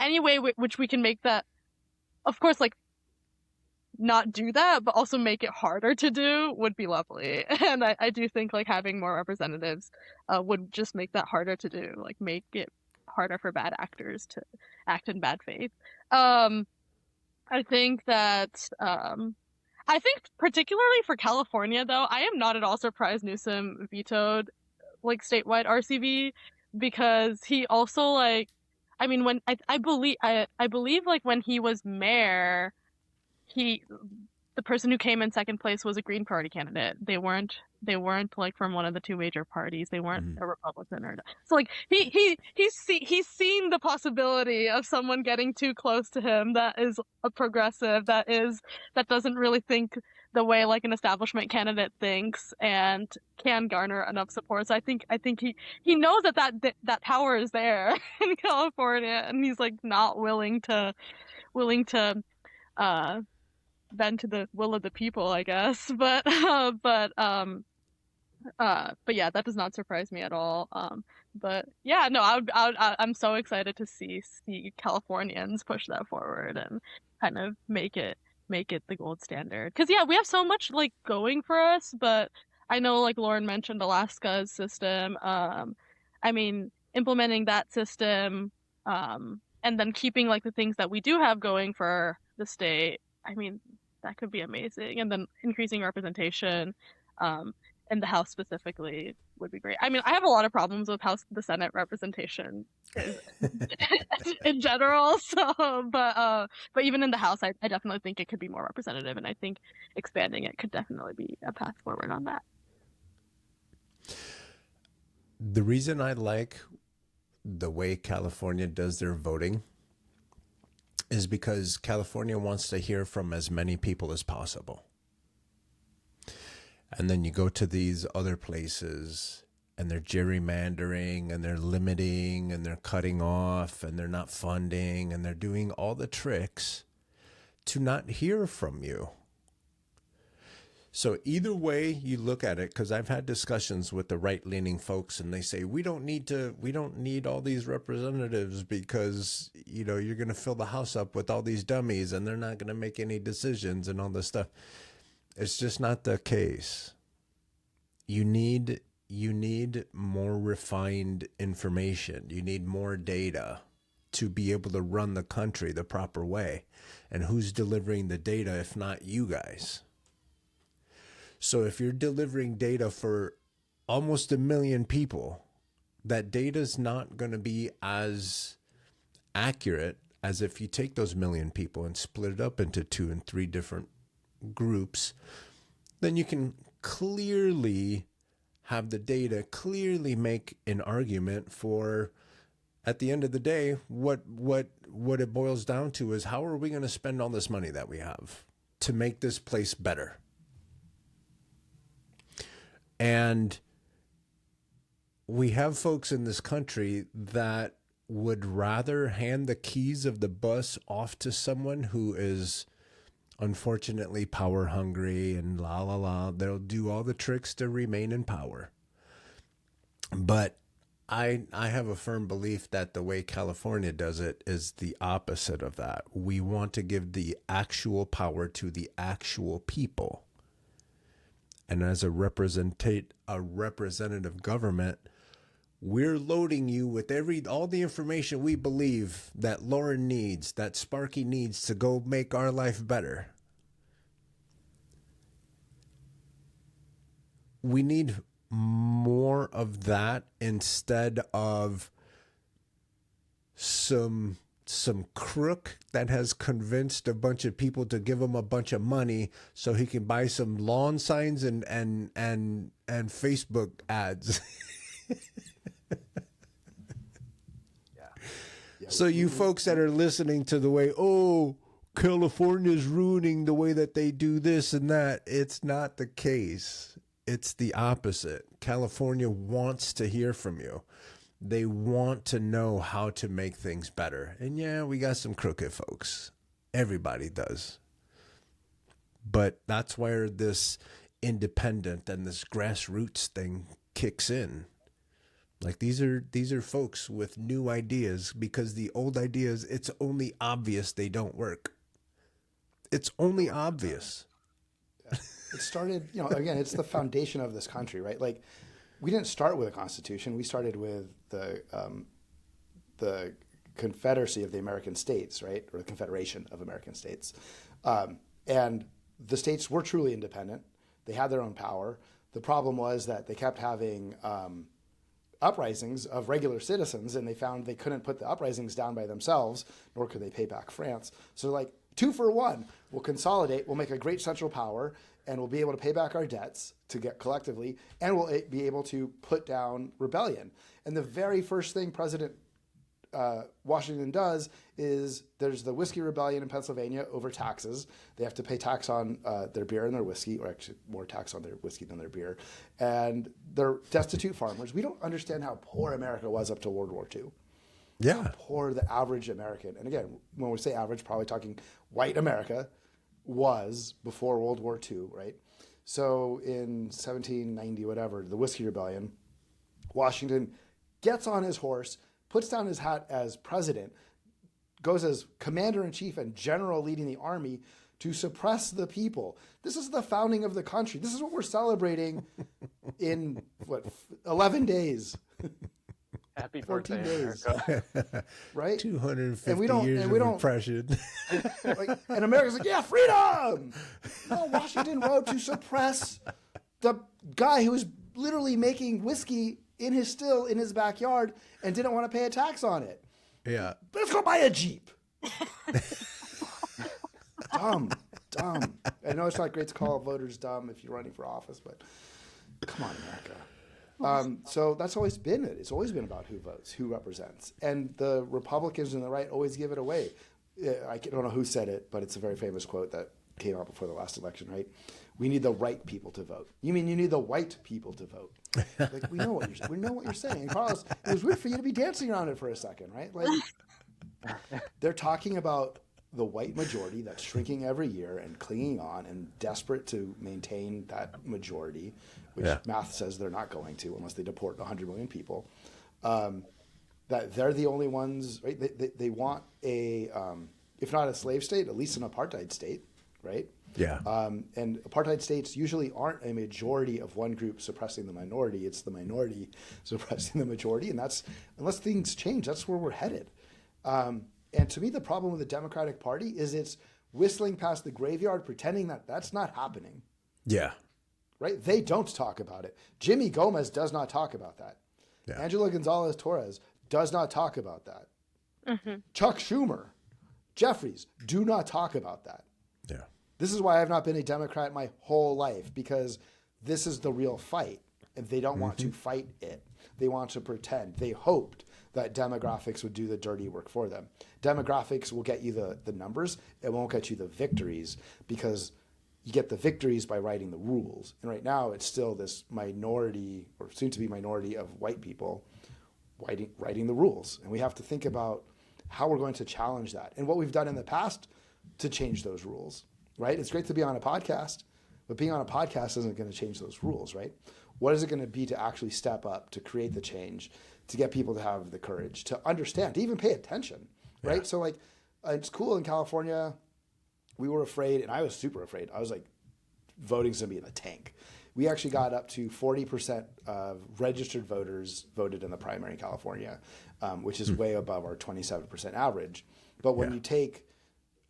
any way which we can make that, of course, like not do that, but also make it harder to do would be lovely. And I do think like having more representatives would just make that harder to do, like make it harder for bad actors to act in bad faith. I think that I think particularly for California, though, I am not at all surprised Newsom vetoed like statewide RCV, because he also like, I mean, when I believe like when he was mayor, the person who came in second place was a Green Party candidate. They weren't like from one of the 2 major parties. They weren't a Republican or so. Like he's seen the possibility of someone getting too close to him that is a progressive, that doesn't really think the way like an establishment candidate thinks, and can garner enough support. So I think he knows that power is there in California, and he's like not willing to bend to the will of the people, I guess. But yeah, that does not surprise me at all. But yeah, no, I'm so excited to see Californians push that forward and kind of make it the gold standard. Because yeah, we have so much like going for us, but I know like Loren mentioned Alaska's system. I mean, implementing that system, and then keeping like the things that we do have going for the state, I mean, that could be amazing. And then increasing representation in the House specifically would be great. I mean, I have a lot of problems with the Senate representation in general. So, but even in the House, I definitely think it could be more representative, and I think expanding it could definitely be a path forward on that. The reason I like the way California does their voting is because California wants to hear from as many people as possible. And then you go to these other places and they're gerrymandering and they're limiting and they're cutting off and they're not funding and they're doing all the tricks to not hear from you. So either way you look at it, because I've had discussions with the right-leaning folks, and they say we don't need all these representatives because you're going to fill the House up with all these dummies and they're not going to make any decisions and all this stuff. It's just not the case. You need you need more refined information. You need more data to be able to run the country the proper way. And who's delivering the data if not you guys? So if you're delivering data for almost 1 million people, that data is not going to be as accurate as if you take those 1 million people and split it up into 2 and 3 different groups. Then you can clearly have the data clearly make an argument for, at the end of the day, what it boils down to is, how are we going to spend all this money that we have to make this place better? And we have folks in this country that would rather hand the keys of the bus off to someone who is unfortunately power hungry and la la la. They'll do all the tricks to remain in power. But I have a firm belief that the way California does it is the opposite of that. We want to give the actual power to the actual people. And as a representative government, we're loading you with all the information we believe that Loren needs, that Sparky needs to go make our life better. We need more of that instead of some crook that has convinced a bunch of people to give him a bunch of money so he can buy some lawn signs and Facebook ads. So you folks that are listening to the way, oh, California's ruining the way that they do this and that, it's not the case. It's the opposite. California wants to hear from you. They want to know how to make things better. And yeah, we got some crooked folks. Everybody does. But that's where this independent and this grassroots thing kicks in. Like these are folks with new ideas, because the old ideas, it's only obvious they don't work. It's only obvious. Yeah. It started, again, it's the foundation of this country, right? Like, we didn't start with a constitution. We started with the Confederacy of the American States, right? Or the Confederation of American States. And the states were truly independent. They had their own power. The problem was that they kept having uprisings of regular citizens, and they found they couldn't put the uprisings down by themselves, nor could they pay back France. So like, 2 for 1, we'll consolidate, we'll make a great central power, and we'll be able to pay back our debts to get collectively, and we'll be able to put down rebellion. And the very first thing President Washington does is, there's the whiskey rebellion in Pennsylvania over taxes. They have to pay tax on their beer and their whiskey, or actually more tax on their whiskey than their beer. And they're destitute farmers. We don't understand how poor America was up to World War II. Yeah. How poor the average American, and again, when we say average, probably talking white America, was before World War II, right? So in 1790, whatever, the Whiskey Rebellion, Washington gets on his horse, puts down his hat as president, goes as commander-in-chief and general leading the army to suppress the people. This is the founding of the country. This is what we're celebrating in, 11 days. Happy 14 birthday, days. America. Right? 250 years of oppression. And America's like, yeah, freedom! No, Washington wrote to suppress the guy who was literally making whiskey in his still in his backyard and didn't want to pay a tax on it. Yeah. Let's go buy a Jeep. Dumb. I know it's not great to call voters dumb if you're running for office, but come on, America. So that's always been it. It's always been about who votes, who represents. And the Republicans and the right always give it away. I don't know who said it, but it's a very famous quote that came out before the last election, right? We need the right people to vote. You mean you need the white people to vote? Like, we know what you're saying. And Carlos, it was weird for you to be dancing around it for a second, right? Like, they're talking about the white majority that's shrinking every year and clinging on and desperate to maintain that majority, which math says they're not going to unless they deport 100 million people. That they're the only ones, right? They want a, if not a slave state, at least an apartheid state, right? Yeah. And apartheid states usually aren't a majority of one group suppressing the minority. It's the minority suppressing the majority. And that's, unless things change, that's where we're headed. And to me, the problem with the Democratic Party is it's whistling past the graveyard, pretending that that's not happening. Yeah. Right? They don't talk about it. Jimmy Gomez does not talk about that. Yeah. Angela Gonzalez Torres does not talk about that. Chuck Schumer, Jeffries do not talk about that. Yeah. This is why I've not been a Democrat my whole life, because this is the real fight. And they don't want to fight it. They want to pretend. They hoped that demographics would do the dirty work for them. Demographics will get you the numbers. It won't get you the victories, because you get the victories by writing the rules. And right now it's still this minority, or soon to be minority, of white people writing the rules. And we have to think about how we're going to challenge that and what we've done in the past to change those rules, right? It's great to be on a podcast, but being on a podcast isn't going to change those rules, right? What is it going to be to actually step up, to create the change, to get people to have the courage, to understand, to even pay attention, right? Yeah. So like, it's cool in California. We were afraid, and I was super afraid. I was like, voting's going to be in the tank. We actually got up to 40% of registered voters voted in the primary in California, which is way above our 27% average. But when you take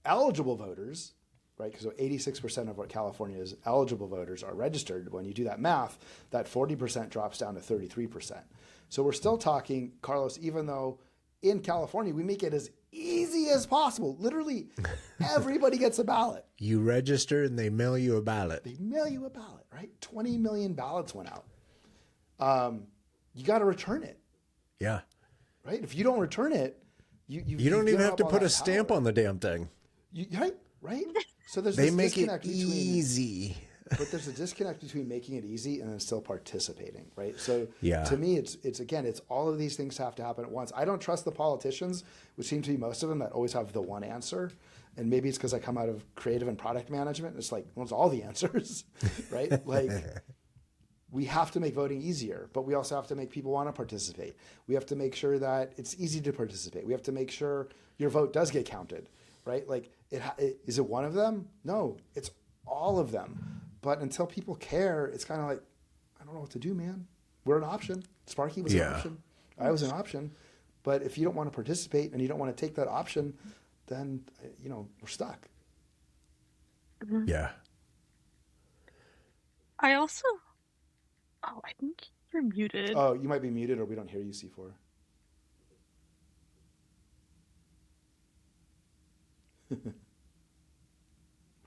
eligible voters, right, because so 86% of what California's eligible voters are registered, when you do that math, that 40% drops down to 33%. So we're still talking, Carlos, even though in California we make it as easy as possible. Literally, everybody gets a ballot. You register and they mail you a ballot. They mail you a ballot, right? 20 million ballots went out. You got to return it. Yeah. Right? If you don't return it, you don't even have to put a stamp on the damn thing. Right? So there's They this make it disconnect easy. But there's a disconnect between making it easy and then still participating, right? So Yeah. to me, it's all of these things have to happen at once. I don't trust the politicians, which seem to be most of them, that always have the one answer. And maybe it's because I come out of creative and product management. It's like, well, it's all the answers, right? Like, we have to make voting easier, but we also have to make people want to participate. We have to make sure that it's easy to participate. We have to make sure your vote does get counted, right? Like, is it one of them? No, it's all of them. But until people care, it's kind of like, I don't know what to do, man. We're an option. Sparky was an option. I was an option. But if you don't want to participate and you don't want to take that option, then, we're stuck. Yeah. I also... Oh, I think you're muted. Oh, you might be muted or we don't hear you, Cefore. What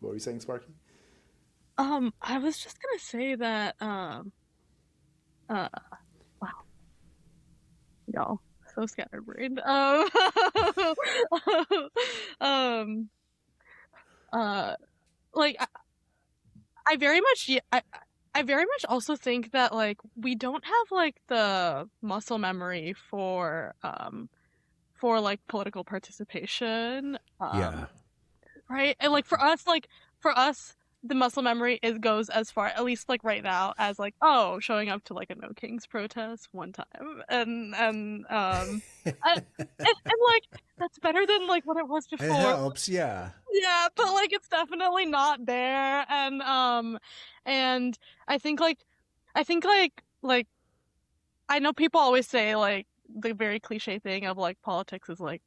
were you saying, Sparky? I was just gonna say that, wow. Y'all, so scatterbrained. Like, I very much, I very much also think that, like, we don't have, like, the muscle memory for like, political participation. Yeah. Right? And, like, for us, the muscle memory goes as far, at least like right now, as like, oh, showing up to like a No Kings protest one time, and like that's better than like what it was before. It helps, yeah. Yeah, but like it's definitely not there, and I think like I know people always say like the very cliche thing of like politics is like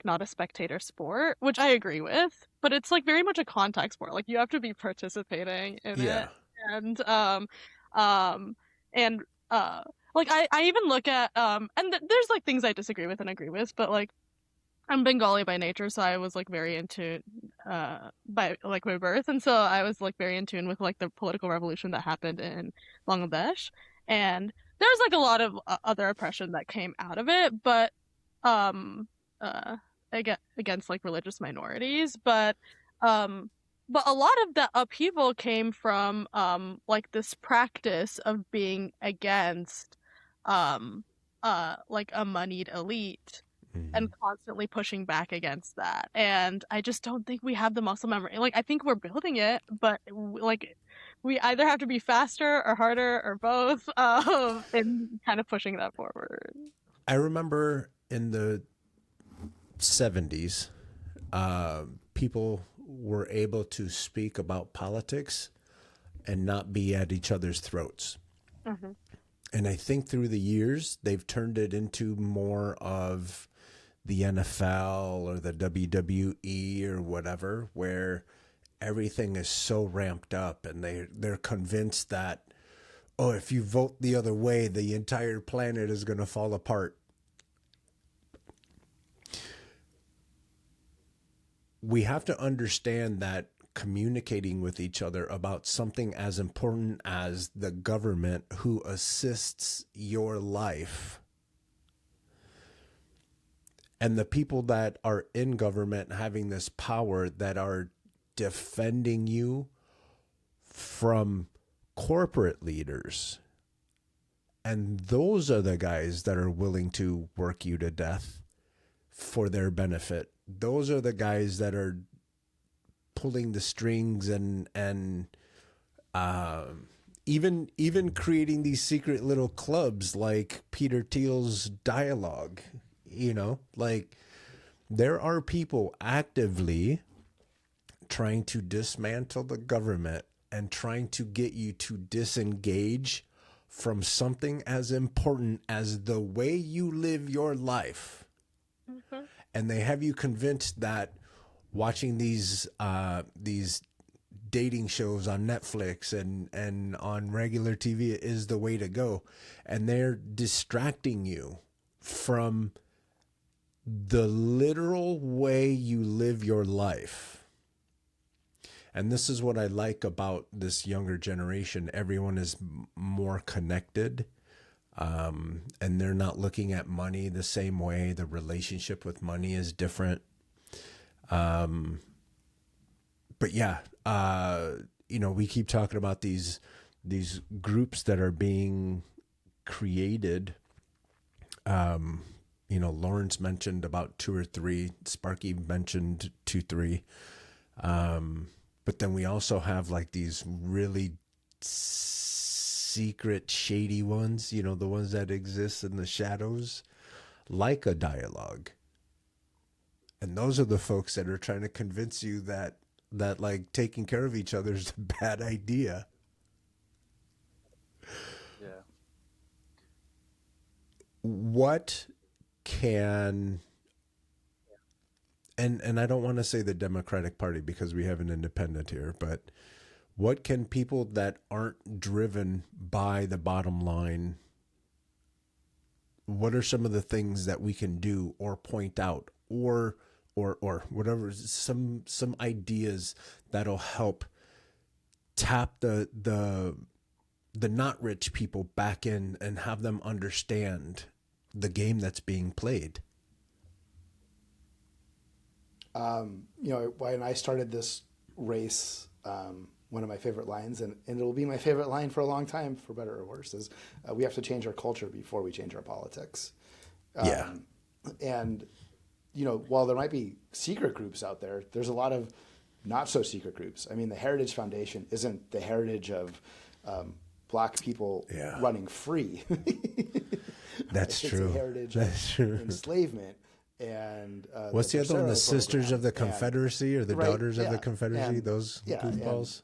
not a spectator sport, which I agree with, but it's like very much a contact sport. Like you have to be participating in it. And like I even look at there's like things I disagree with and agree with, but like I'm Bengali by nature, so I was like very in tune by like my birth, and so I was like very in tune with like the political revolution that happened in Bangladesh, and there's like a lot of other oppression that came out of it, but against like religious minorities, but a lot of that upheaval came from like this practice of being against like a moneyed elite and constantly pushing back against that. And I just don't think we have the muscle memory. Like I think we're building it, but like we either have to be faster or harder or both in kind of pushing that forward. I remember in the 70s, people were able to speak about politics and not be at each other's throats. Mm-hmm. And I think through the years, they've turned it into more of the NFL or the WWE or whatever, where everything is so ramped up and they're convinced that, oh, if you vote the other way, the entire planet is going to fall apart. We have to understand that communicating with each other about something as important as the government who assists your life and the people that are in government having this power that are defending you from corporate leaders. And those are the guys that are willing to work you to death for their benefit. Those are the guys that are pulling the strings and even creating these secret little clubs like Peter Thiel's Dialogue. You know, like there are people actively trying to dismantle the government and trying to get you to disengage from something as important as the way you live your life. Mm-hmm. And they have you convinced that watching these dating shows on Netflix and on regular TV is the way to go. And they're distracting you from the literal way you live your life. And this is what I like about this younger generation. Everyone is more connected. And they're not looking at money the same way. The relationship with money is different. But yeah, we keep talking about these groups that are being created. Loren's mentioned about 2 or 3. Sparky mentioned 2, 3. But then we also have like these really secret, shady ones, the ones that exist in the shadows, like a Dialogue. And those are the folks that are trying to convince you that like taking care of each other is a bad idea. Yeah. What can, and I don't want to say the Democratic Party because we have an independent here, but what can people that aren't driven by the bottom line, what are some of the things that we can do or point out or whatever, some ideas that'll help tap the not rich people back in and have them understand the game that's being played? When I started this race, one of my favorite lines, and it'll be my favorite line for a long time, for better or worse, is we have to change our culture before we change our politics. And, while there might be secret groups out there, there's a lot of not so secret groups. I mean, the Heritage Foundation isn't the heritage of Black people running free. That's true. It's a heritage of enslavement. And what's the other one? The Sisters of the Confederacy or the Daughters of the Confederacy? Those goofballs.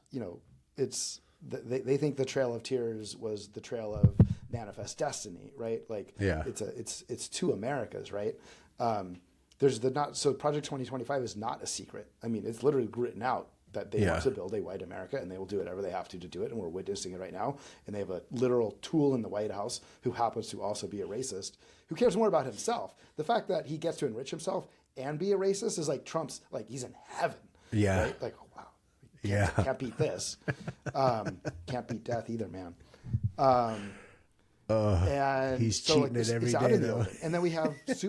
It's they think the Trail of Tears was the trail of manifest destiny, right? Like, it's 2 Americas, right? There's Project 2025 is not a secret. I mean, it's literally written out that they want to build a white America, and they will do whatever they have to do it, and we're witnessing it right now. And they have a literal tool in the White House who happens to also be a racist, who cares more about himself. The fact that he gets to enrich himself and be a racist is like Trump's, like he's in heaven. Yeah. Right? Like, oh, wow. Can't beat this. Can't beat death either, man. And he's cheating it every day, though. And then we have these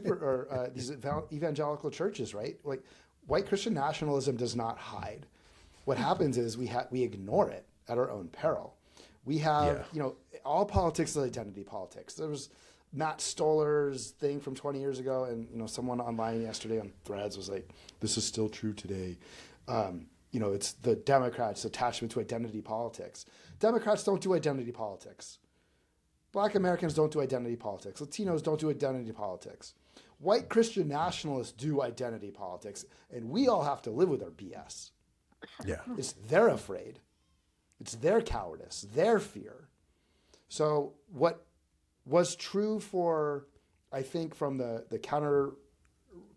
evangelical churches, right? Like, white Christian nationalism does not hide. What happens is we ignore it at our own peril. We have, all politics is identity politics. There was Matt Stoller's thing from 20 years ago, and someone online yesterday on Threads was like, "This is still true today." It's the Democrats' attachment to identity politics. Democrats don't do identity politics. Black Americans don't do identity politics. Latinos don't do identity politics. White Christian nationalists do identity politics, and we all have to live with our BS. Yeah. It's they're afraid. It's their cowardice, their fear. So what was true for, I think, from the our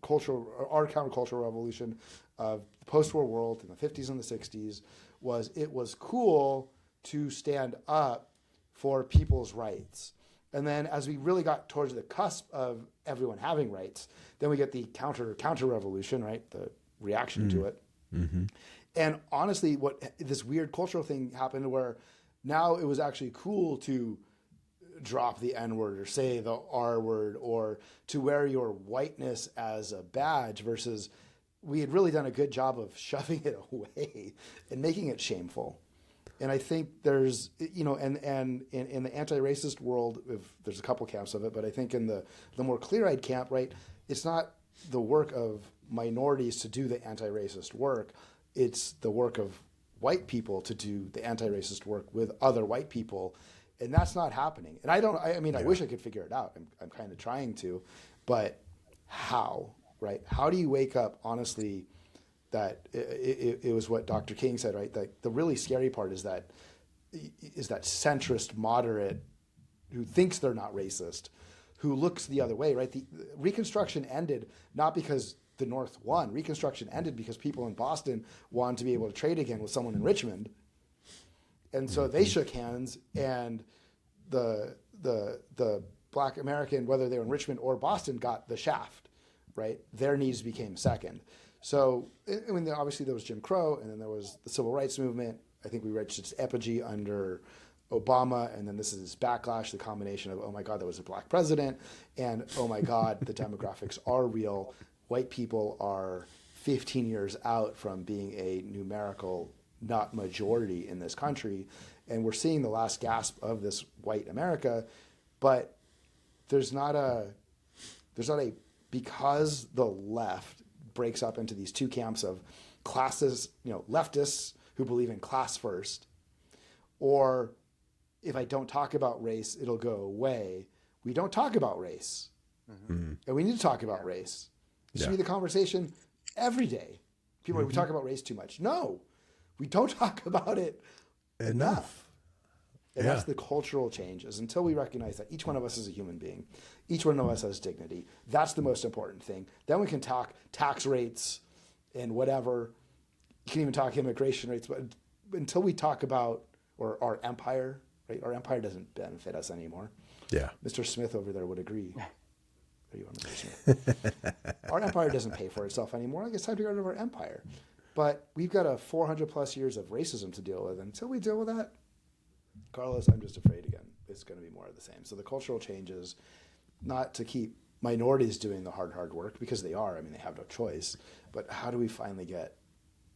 countercultural revolution of the post-war world in the 50s and the 60s was it was cool to stand up for people's rights. And then as we really got towards the cusp of everyone having rights, then we get the counter revolution, right? The reaction to it. Mm-hmm. And honestly, what this weird cultural thing happened where now it was actually cool to drop the N-word or say the R-word or to wear your whiteness as a badge versus we had really done a good job of shoving it away and making it shameful. And I think there's, and in the anti-racist world, if there's a couple camps of it, but I think in the more clear-eyed camp, right, it's not the work of minorities to do the anti-racist work. It's the work of white people to do the anti-racist work with other white people. And that's not happening. And I wish I could figure it out. I'm kind of trying to, but how, right? How do you wake up, honestly, that it was what Dr. King said, right? That the really scary part is that centrist moderate who thinks they're not racist, who looks the other way, right? The Reconstruction ended not because the North won. Reconstruction ended because people in Boston wanted to be able to trade again with someone in Richmond. And so they shook hands, and the Black American, whether they were in Richmond or Boston, got the shaft, right? Their needs became second. So, I mean, obviously there was Jim Crow, and then there was the Civil Rights Movement. I think we reached its apogee under Obama, and then this is this backlash, the combination of, oh my God, there was a black president, and oh my God, the demographics are real. White people are 15 years out from being a numerical not majority in this country, and we're seeing the last gasp of this white America, but there's not a because the left breaks up into these two camps of classes, leftists who believe in class first, or if I don't talk about race, it'll go away. We don't talk about race, and we need to talk about race. It should be the conversation every day. People are, we talk about race too much. No. We don't talk about it enough. And that's the cultural change, is until we recognize that each one of us is a human being. Each one of us has dignity. That's the most important thing. Then we can talk tax rates and whatever. You can even talk immigration rates. But until we talk about, or our empire, right? Our empire doesn't benefit us anymore. Yeah. Mr. Smith over there would agree. There you are, Mr. Smith. Our empire doesn't pay for itself anymore. It's time to get rid of our empire. But we've got a 400 plus years of racism to deal with. Until we deal with that, Carlos, I'm just afraid again, it's going to be more of the same. So the cultural changes, not to keep minorities doing the hard work, because they are, I mean, they have no choice. But how do we finally get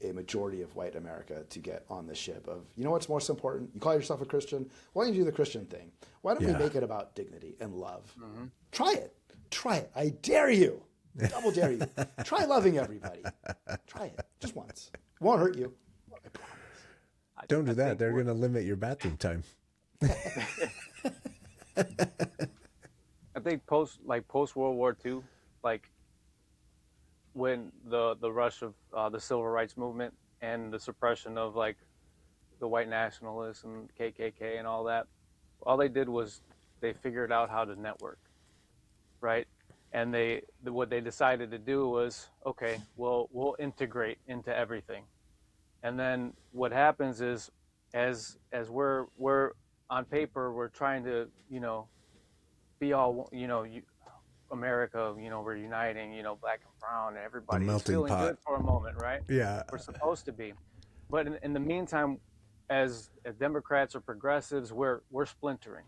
a majority of white America to get on the ship of, what's most important? You call yourself a Christian. Why don't you do the Christian thing? Why don't we make it about dignity and love? Mm-hmm. Try it. I dare you. Double dare you. Try loving everybody. Try it. Just once. It won't hurt you. I promise. Don't do that. They're going to limit your bathroom time. I think post World War II, like when the rush of the civil rights movement and the suppression of like the white nationalists and KKK and all that, all they did was they figured out how to network, right? And what they decided to do was, okay, well, we'll integrate into everything. And then what happens is, as we're on paper, we're trying to, be all, America, we're uniting, black and brown, and everybody's feeling pot. good for a moment, right? Yeah. We're supposed to be. But in the meantime, as Democrats or progressives, we're splintering,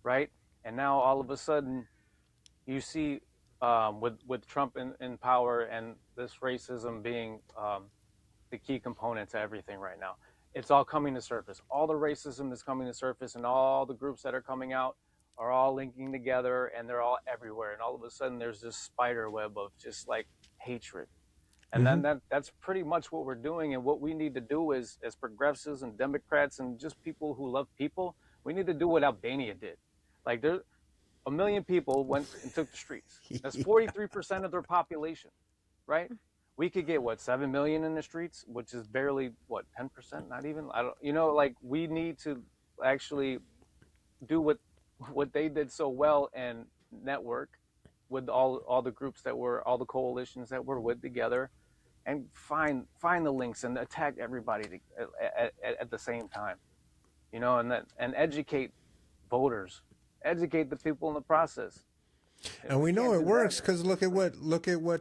right? And now all of a sudden, you see with Trump in power and this racism being the key component to everything right now, it's all coming to surface. All the racism is coming to surface, and all the groups that are coming out are all linking together, and they're all everywhere. And all of a sudden, there's this spider web of just like hatred. And then that's pretty much what we're doing. And what we need to do is, as progressives and Democrats and just people who love people, we need to do what Albania did. Like there's 1 million people went and took the streets. That's 43% of their population, right? we could get what 7 million in the streets, which is barely what 10%, not even. I don't, like we need to actually do what they did so well and network with all the groups that were all the coalitions that were with together and find the links and attack everybody at the same time, and educate voters, educate the people in the process. And we know it works because look at what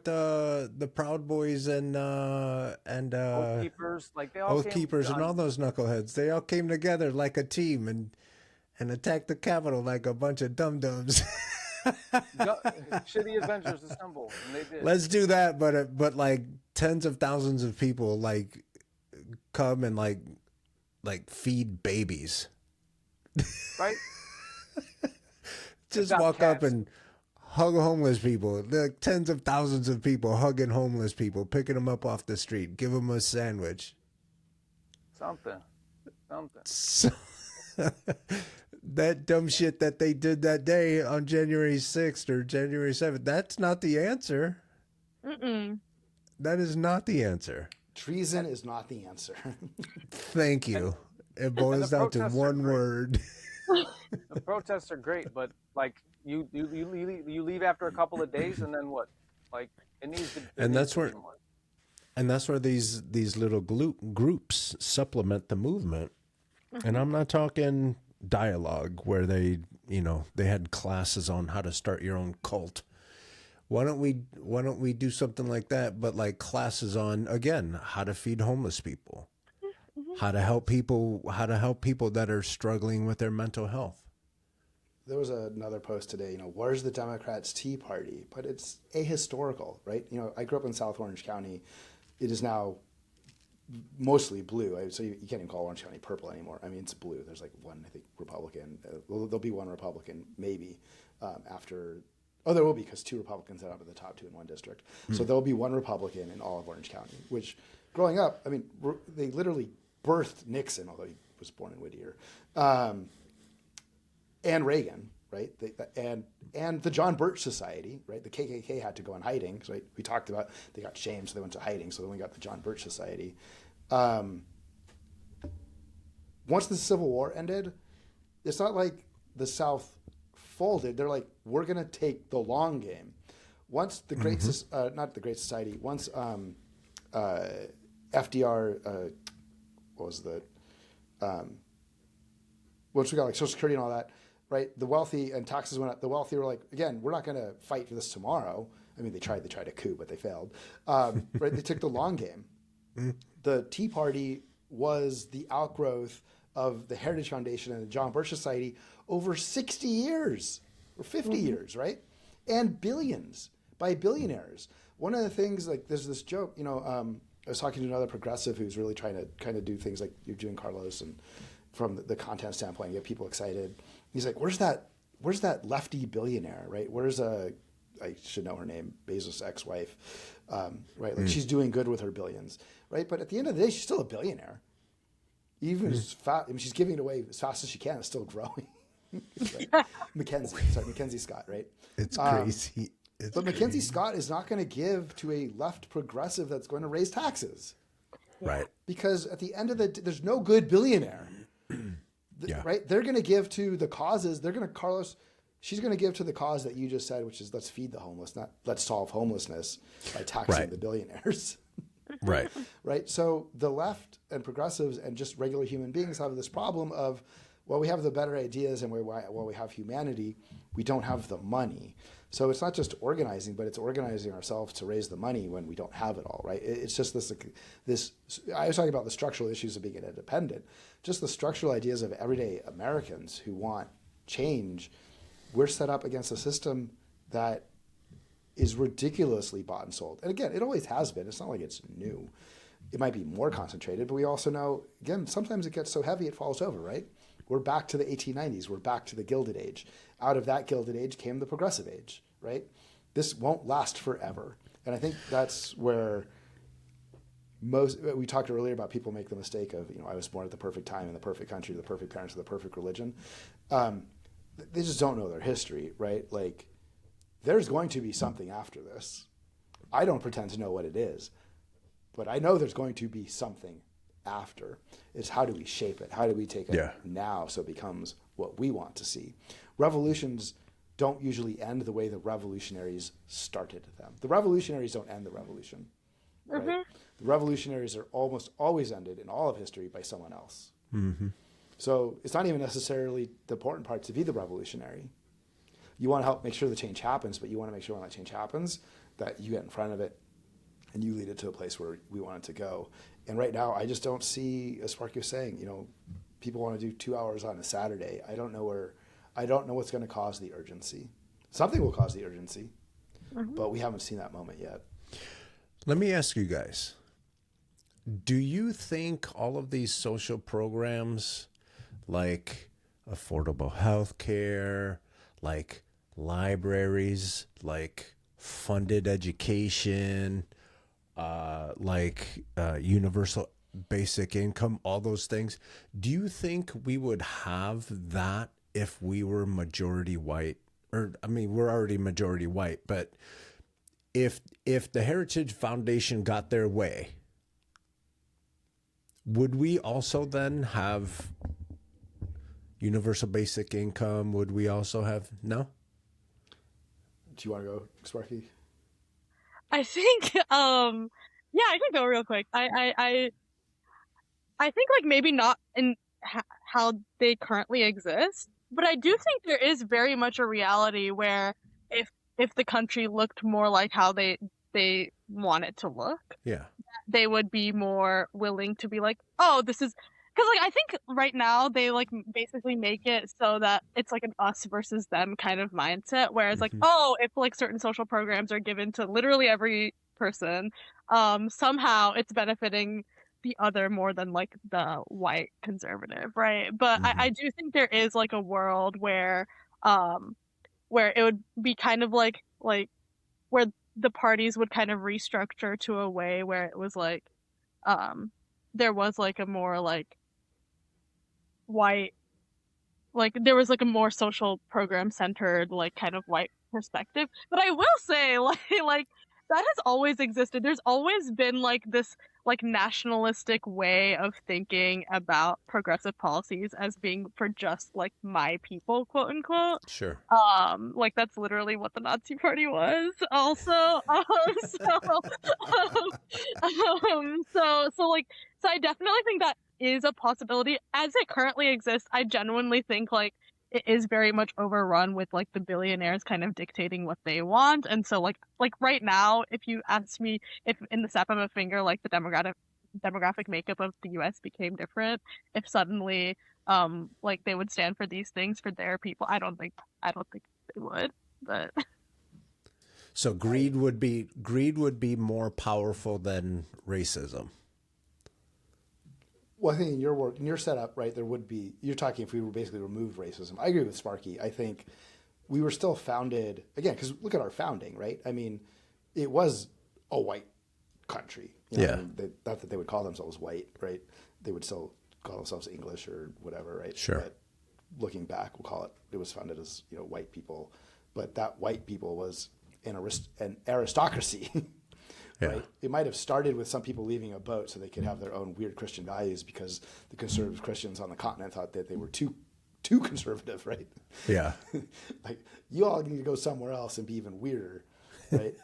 the Proud Boys and Oath Keepers, like they all Oath Keepers and all those knuckleheads, they all came together like a team and attacked the Capitol like a bunch of dum-dums. Shitty adventures assemble, and they did. Let's do that, but like tens of thousands of people like come and like feed babies, right? Just walk up and hug homeless people. Like tens of thousands of people hugging homeless people, picking them up off the street, give them a sandwich. Something. So, that dumb shit that they did that day on January 6th or January 7th, that's not the answer. Mm-mm. That is not the answer. Treason is not the answer. Thank you. It boils down to one word. The protests are great, but like you leave after a couple of days, and then what? Like it needs to. And that's where these little groups supplement the movement. Mm-hmm. And I'm not talking dialogue where they had classes on how to start your own cult. Why don't we do something like that, but like classes on, again, how to feed homeless people, how to help people that are struggling with their mental health. There was another post today, where's the Democrats' Tea Party? But it's ahistorical, right? I grew up in South Orange County. It is now mostly blue. So you can't even call Orange County purple anymore. I mean, it's blue. There's like one, I think, Republican. There'll be one Republican, maybe, after. Oh, there will be, because 2 Republicans ended up at the top 2 in one district. So there'll be 1 Republican in all of Orange County, which, growing up, I mean, they literally birthed Nixon, although he was born in Whittier, and Reagan, right? And the John Birch Society, right? The KKK had to go in hiding, right? We talked about they got shamed, so they went to hiding. So then we got the John Birch Society. Once the Civil War ended, it's not like the South folded. They're like, we're going to take the long game. Once the Great, not the Great Society, once FDR, what was the, once we got like Social Security and all that, right? The wealthy and taxes went up. The wealthy were like, again, we're not going to fight for this tomorrow. I mean, they tried a coup, but they failed. Right? They took the long game. The Tea Party was the outgrowth of the Heritage Foundation and the John Birch Society over 60 years or 50 years, right? And billions by billionaires. One of the things, like, there's this joke, I was talking to another progressive who's really trying to kind of do things like you're doing, Carlos, and from the content standpoint, get people excited. He's like, where's that lefty billionaire, right? Where's I should know her name, Bezos' ex-wife, right? Like she's doing good with her billions, right? But at the end of the day, she's still a billionaire. Even as fast, I mean, she's giving it away as fast as she can. It's still growing. Right? Mackenzie Scott, right? It's crazy. But Mackenzie Scott is not going to give to a left progressive that's going to raise taxes. Right. Because at the end of the day, there's no good billionaire. Yeah. Right? They're going to give to the causes. She's going to give to the cause that you just said, which is let's feed the homeless, not let's solve homelessness by taxing the billionaires. Right. Right. So the left and progressives and just regular human beings have this problem of, well, we have the better ideas and we have humanity, we don't have the money. So it's not just organizing, but it's organizing ourselves to raise the money when we don't have it all, right? It's just this. I was talking about the structural issues of being independent, just the structural ideas of everyday Americans who want change. We're set up against a system that is ridiculously bought and sold. And again, it always has been. It's not like it's new. It might be more concentrated, but we also know, again, sometimes it gets so heavy it falls over, right? We're back to the 1890s. We're back to the Gilded Age. Out of that Gilded Age came the Progressive Age, right? This won't last forever. And I think that's where we talked earlier about people make the mistake of, I was born at the perfect time in the perfect country, the perfect parents, the perfect religion. They just don't know their history, right? Like, there's going to be something after this. I don't pretend to know what it is, but I know there's going to be something after. It's how do we shape it? How do we take it now so it becomes what we want to see? Revolutions don't usually end the way the revolutionaries started them. The revolutionaries don't end the revolution. Right? The revolutionaries are almost always ended in all of history by someone else. So it's not even necessarily the important part to be the revolutionary. You want to help make sure the change happens, but you want to make sure when that change happens that you get in front of it and you lead it to a place where we want it to go. And right now, I just don't see, as Sparky was saying, people want to do 2 hours on a Saturday. I don't know what's going to cause the urgency. Something will cause the urgency, but we haven't seen that moment yet. Let me ask you guys, do you think all of these social programs like affordable health care, like libraries, like funded education, universal basic income, all those things, do you think we would have that if we were majority white? Or, I mean, we're already majority white, but if the Heritage Foundation got their way, would we also then have universal basic income? Would we also have, no? Do you want to go, Sparky? I think, yeah, I can go real quick. I think like maybe not in how they currently exist, but I do think there is very much a reality where if the country looked more like how they want it to look, they would be more willing to be like, oh, this is, because like I think right now they like basically make it so that it's like an us versus them kind of mindset, whereas like, oh, if like certain social programs are given to literally every person, somehow it's benefiting the other more than like the white conservative, right? But I do think there is like a world where it would be kind of like where the parties would kind of restructure to a way where it was like there was like a more like white, like there was like a more social program centered like kind of white perspective. But I will say like that has always existed. There's always been like this like nationalistic way of thinking about progressive policies as being for just like my people, quote unquote. Sure. Like that's literally what the Nazi Party was also. So I definitely think that is a possibility. As it currently exists, I genuinely think like it is very much overrun with like the billionaires kind of dictating what they want. And so like right now, if you ask me if in the snap of a finger, like the demographic makeup of the US became different, if suddenly like they would stand for these things for their people, I don't think they would, but so greed would be more powerful than racism. Well, I think in your work, in your setup, right, there would be, you're talking if we were basically removed racism. I agree with Sparky. I think we were still founded, again, because look at our founding, right? I mean, it was a white country. I mean, not that they would call themselves white, right? They would still call themselves English or whatever, right? Sure. But looking back, we'll call it was founded as, white people. But that white people was an aristocracy. Right? It might have started with some people leaving a boat so they could have their own weird Christian values because the conservative Christians on the continent thought that they were too conservative, right? Yeah. Like, you all need to go somewhere else and be even weirder, right?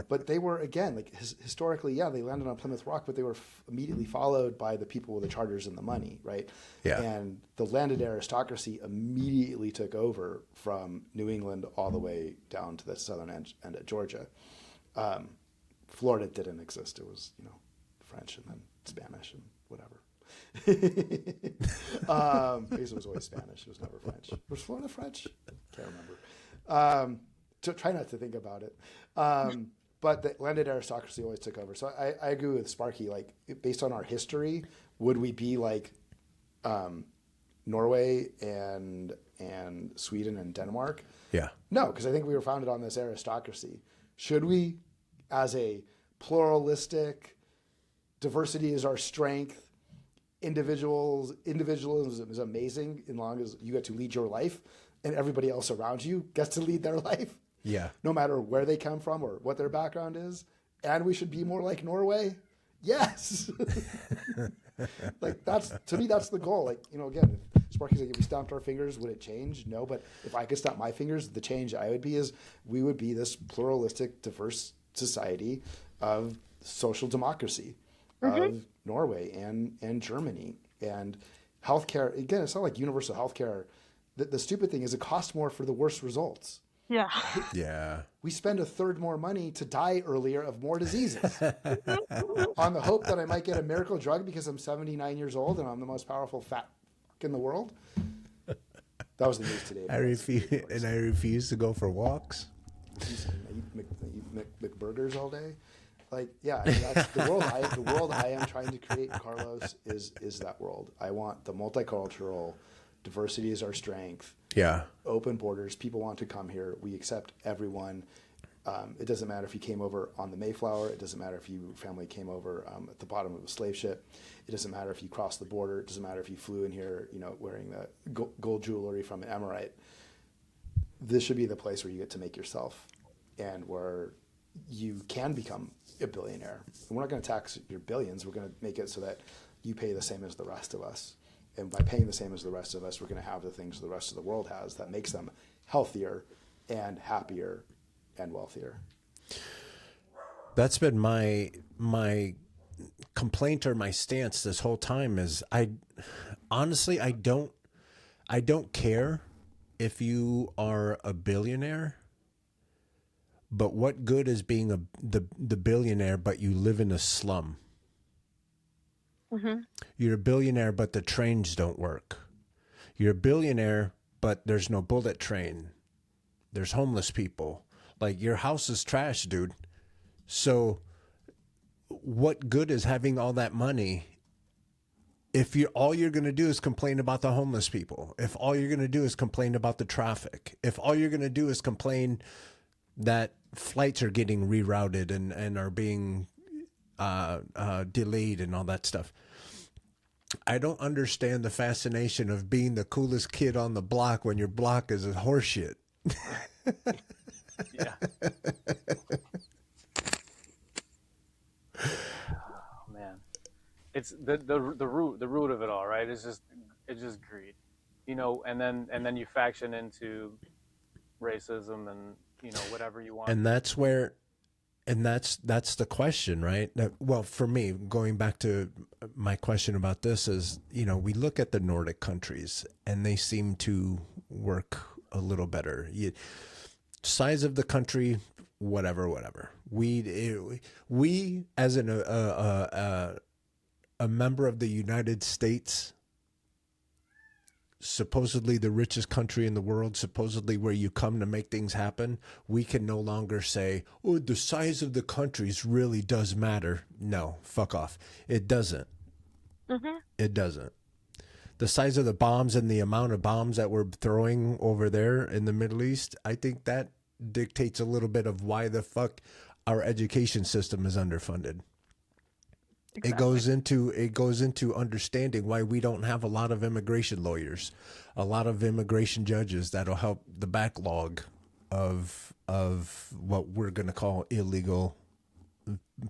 But they were, again, like historically, they landed on Plymouth Rock, but they were immediately followed by the people with the charters and the money, right? Yeah. And the landed aristocracy immediately took over from New England all the way down to the southern end of Georgia. Florida didn't exist. It was, French and then Spanish and whatever. Because it was always Spanish. It was never French. Was Florida French? Can't remember. Try not to think about it. But the landed aristocracy always took over. So I agree with Sparky. Like, based on our history, would we be like Norway and Sweden and Denmark? Yeah. No, because I think we were founded on this aristocracy. Should we, as a pluralistic, diversity is our strength, individualism is amazing as long as you get to lead your life and everybody else around you gets to lead their life. Yeah. No matter where they come from or what their background is. And we should be more like Norway Yes. Like to me, that's the goal. Like, again, if Sparky's like, if we stomped our fingers, would it change? No, but if I could stomp my fingers, the change I would be is we would be this pluralistic, diverse society of social democracy of Norway and Germany. And healthcare, again, it's not like universal healthcare. The stupid thing is it costs more for the worst results. Yeah. Yeah. We spend a third more money to die earlier of more diseases on the hope that I might get a miracle drug because I'm 79 years old and I'm the most powerful fat fuck in the world. That was the news today. I refuse to go for walks. I eat McBurgers all day. Like, yeah, I mean, that's the world. The world I am trying to create, Carlos, is that world. I want the multicultural. Diversity is our strength. Yeah. Open borders. People want to come here. We accept everyone. It doesn't matter if you came over on the Mayflower. It doesn't matter if your family came over at the bottom of a slave ship. It doesn't matter if you crossed the border. It doesn't matter if you flew in here, wearing the gold jewelry from an Emirate. This should be the place where you get to make yourself and where you can become a billionaire. And we're not going to tax your billions. We're going to make it so that you pay the same as the rest of us. And by paying the same as the rest of us, we're going to have the things the rest of the world has that makes them healthier and happier and wealthier. That's been my complaint or my stance this whole time is I don't care if you are a billionaire, but what good is being the billionaire but you live in a slum? You're a billionaire, but the trains don't work. You're a billionaire, but there's no bullet train. There's homeless people. Like, your house is trash, dude. So what good is having all that money if all you're going to do is complain about the homeless people? If all you're going to do is complain about the traffic? If all you're going to do is complain that flights are getting rerouted and are being delayed and all that stuff? I don't understand the fascination of being the coolest kid on the block when your block is a horseshit. Yeah. Oh man, it's the root of it all, right? It's just greed, and then you faction into racism and whatever you want. And that's the question, right? Well, for me, going back to my question about this is, we look at the Nordic countries and they seem to work a little better. Size of the country, whatever. We as a member of the United States, supposedly the richest country in the world, supposedly where you come to make things happen, we can no longer say, oh, the size of the countries really does matter. No, fuck off. It doesn't. It doesn't. The size of the bombs and the amount of bombs that we're throwing over there in the Middle East, I think that dictates a little bit of why the fuck our education system is underfunded. Exactly. It goes into understanding why we don't have a lot of immigration lawyers, a lot of immigration judges that'll help the backlog of what we're going to call illegal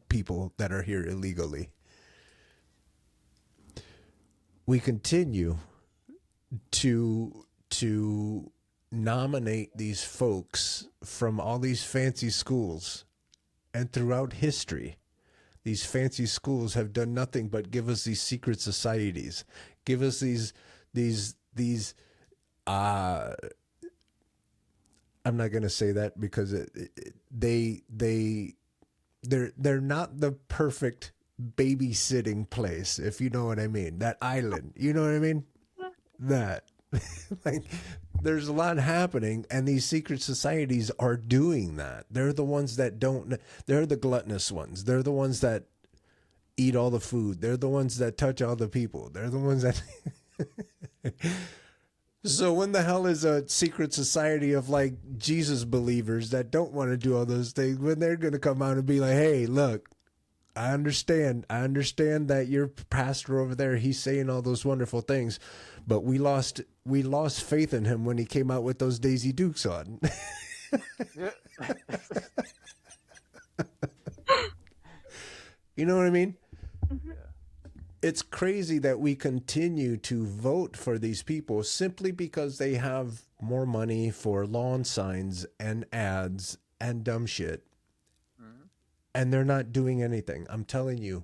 people that are here illegally. We continue to nominate these folks from all these fancy schools, and throughout history, these fancy schools have done nothing but give us these secret societies, give us these I'm not going to say that because they're not the perfect babysitting place, if you know what I mean. That island, you know what I mean? That like there's a lot happening, and these secret societies are doing that. They're the ones that they're the gluttonous ones. They're the ones that eat all the food. They're the ones that touch all the people. They're the ones that So when the hell is a secret society of like Jesus believers that don't want to do all those things, when they're going to come out and be like, hey, look, I understand that your pastor over there, he's saying all those wonderful things, but we lost faith in him when he came out with those Daisy Dukes on. You know what I mean? it's crazy that we continue to vote for these people simply because they have more money for lawn signs and ads and dumb shit. And they're not doing anything. I'm telling you,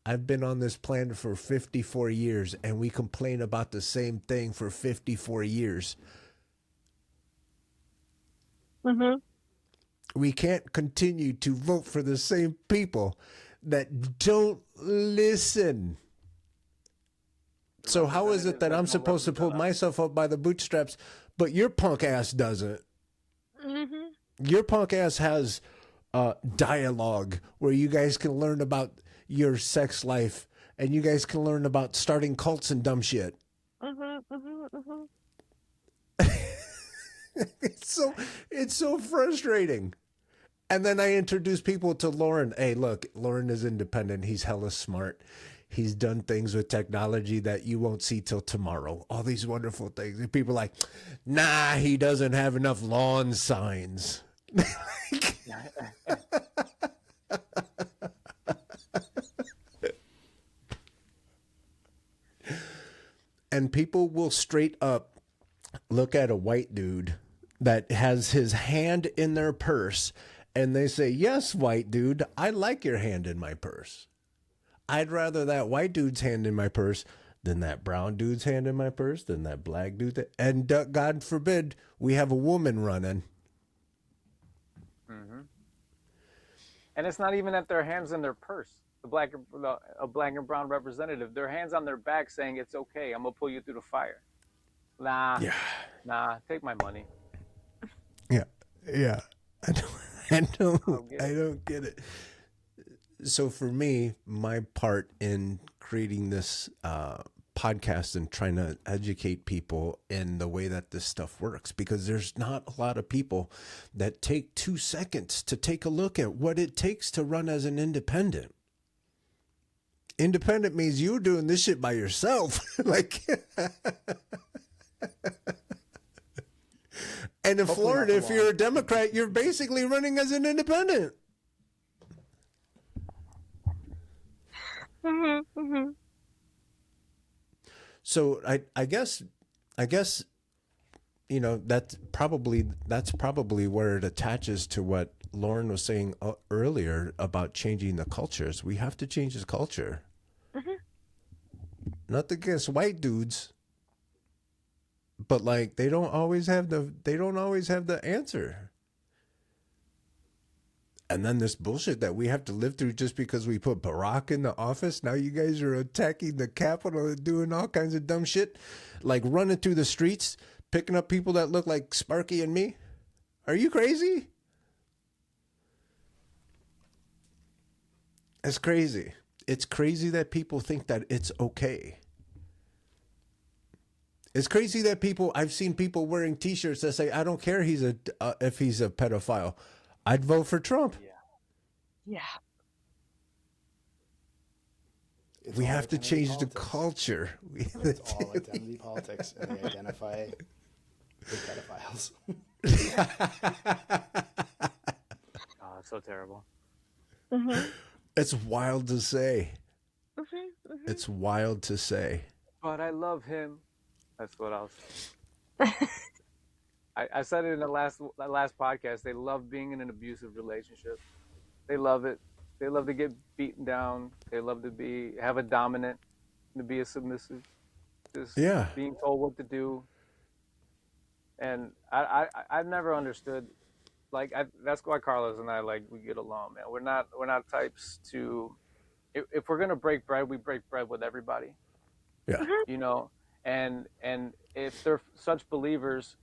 I've been on this planet for 54 years and we complain about the same thing for 54 years. We can't continue to vote for the same people that don't listen. So how is it that I'm supposed to pull myself up by the bootstraps, but your punk ass doesn't? Your punk ass has dialogue where you guys can learn about your sex life and you guys can learn about starting cults and dumb shit. It's so frustrating. And then I introduce people to Loren. Hey, look, Loren is independent. He's hella smart. He's done things with technology that you won't see till tomorrow. All these wonderful things. And people are like, nah, he doesn't have enough lawn signs. And people will straight up look at a white dude that has his hand in their purse and they say, yes, white dude, I like your hand in my purse. I'd rather that white dude's hand in my purse than that brown dude's hand in my purse, than that black dude. And God forbid we have a woman running. And it's not even that their hands in their purse. A black and brown representative, their hands on their back saying, it's okay, I'm going to pull you through the fire. Nah, take my money. Yeah. I don't get it. So for me, my part in creating this podcast and trying to educate people in the way that this stuff works, because there's not a lot of people that take 2 seconds to take a look at what it takes to run as an independent. Independent means you're doing this shit by yourself. And in Florida, if you're a Democrat, you're basically running as an independent. So I guess, you know, that's probably where it attaches to what Loren was saying earlier about changing the cultures. We have to change the culture. Not against white dudes, but like they don't always have the answer. And then this bullshit that we have to live through just because we put Barack in the office. Now you guys are attacking the Capitol and doing all kinds of dumb shit, like running through the streets, picking up people that look like Sparky and me. Are you crazy? It's crazy. It's crazy that people think that it's okay. It's crazy that I've seen people wearing t-shirts that say, I don't care if he's a pedophile. I'd vote for Trump. Yeah. We have to change the culture. It's all identity politics, and they identify with pedophiles. Oh, it's so terrible. It's wild to say. It's wild to say. But I love him. That's what I'll say. I said it in the last podcast. They love being in an abusive relationship. They love it. They love to get beaten down. They love to have a dominant, to be a submissive. Just being told what to do. And I've never understood. That's why Carlos and I we get along, man. We're not types to. If we're gonna break bread, we break bread with everybody. Yeah. You know, and if they're such believers.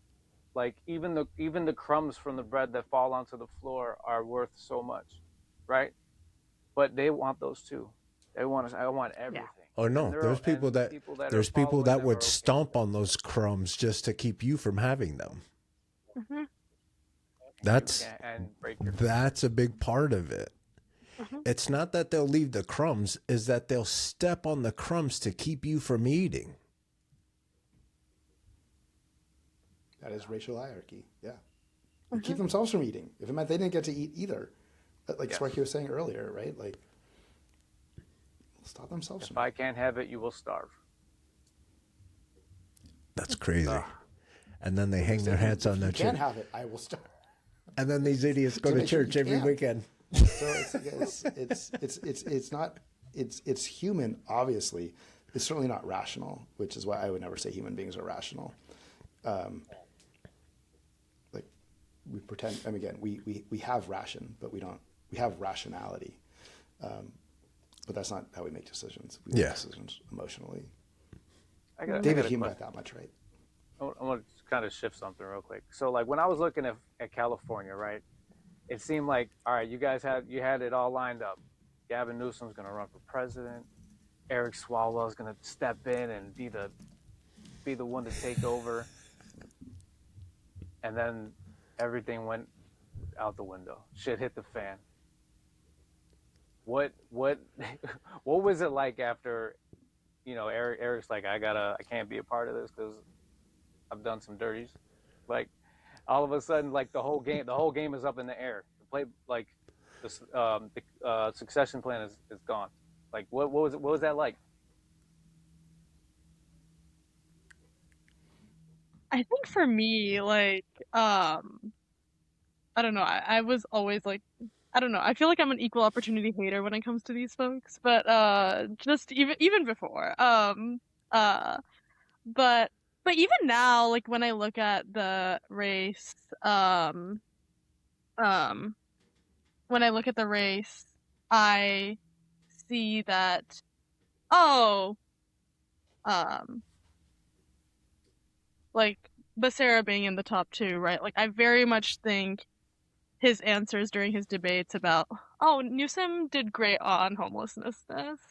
Like even the crumbs from the bread that fall onto the floor are worth so much, right? But they want those too. I want everything. Yeah. Oh no, there's people that would stomp on those crumbs just to keep you from having them. That's a big part of it. It's not that they'll leave the crumbs, is that they'll step on the crumbs to keep you from eating. That is racial hierarchy. Yeah. They keep themselves from eating. If it meant they didn't get to eat either. Like Sparky was saying earlier, right? Like, stop themselves If from I it. can't have it, you will starve. That's crazy. Ugh. And then they hang their hats on If their you can't church. have it, I will start. And then these idiots go to make sure church you every can. weekend. So it's not it's human. Obviously, it's certainly not rational, which is why I would never say human beings are rational. Like we pretend. I mean, again, we have ration, but we don't. We have rationality, but that's not how we make decisions. We make decisions emotionally. David Hume got that much right. I want to kind of shift something real quick. So, like when I was looking at California, right? It seemed like, all right, you guys had it all lined up. Gavin Newsom's going to run for president. Eric Swalwell's going to step in and be the one to take over. And then everything went out the window. Shit hit the fan. What was it like after, Eric's like, I can't be a part of this because I've done some dirties. Like, all of a sudden, like the whole game is up in the air. The play, like, the succession plan is gone. Like, what was that like? I think for me, like, I don't know. I was always like, I don't know. I feel like I'm an equal opportunity hater when it comes to these folks, but just even before, but even now, like when I look at the race, when I look at the race, I see that, oh, like Becerra being in the top two, right? Like I very much think his answers during his debates about, oh, Newsom did great on homelessness.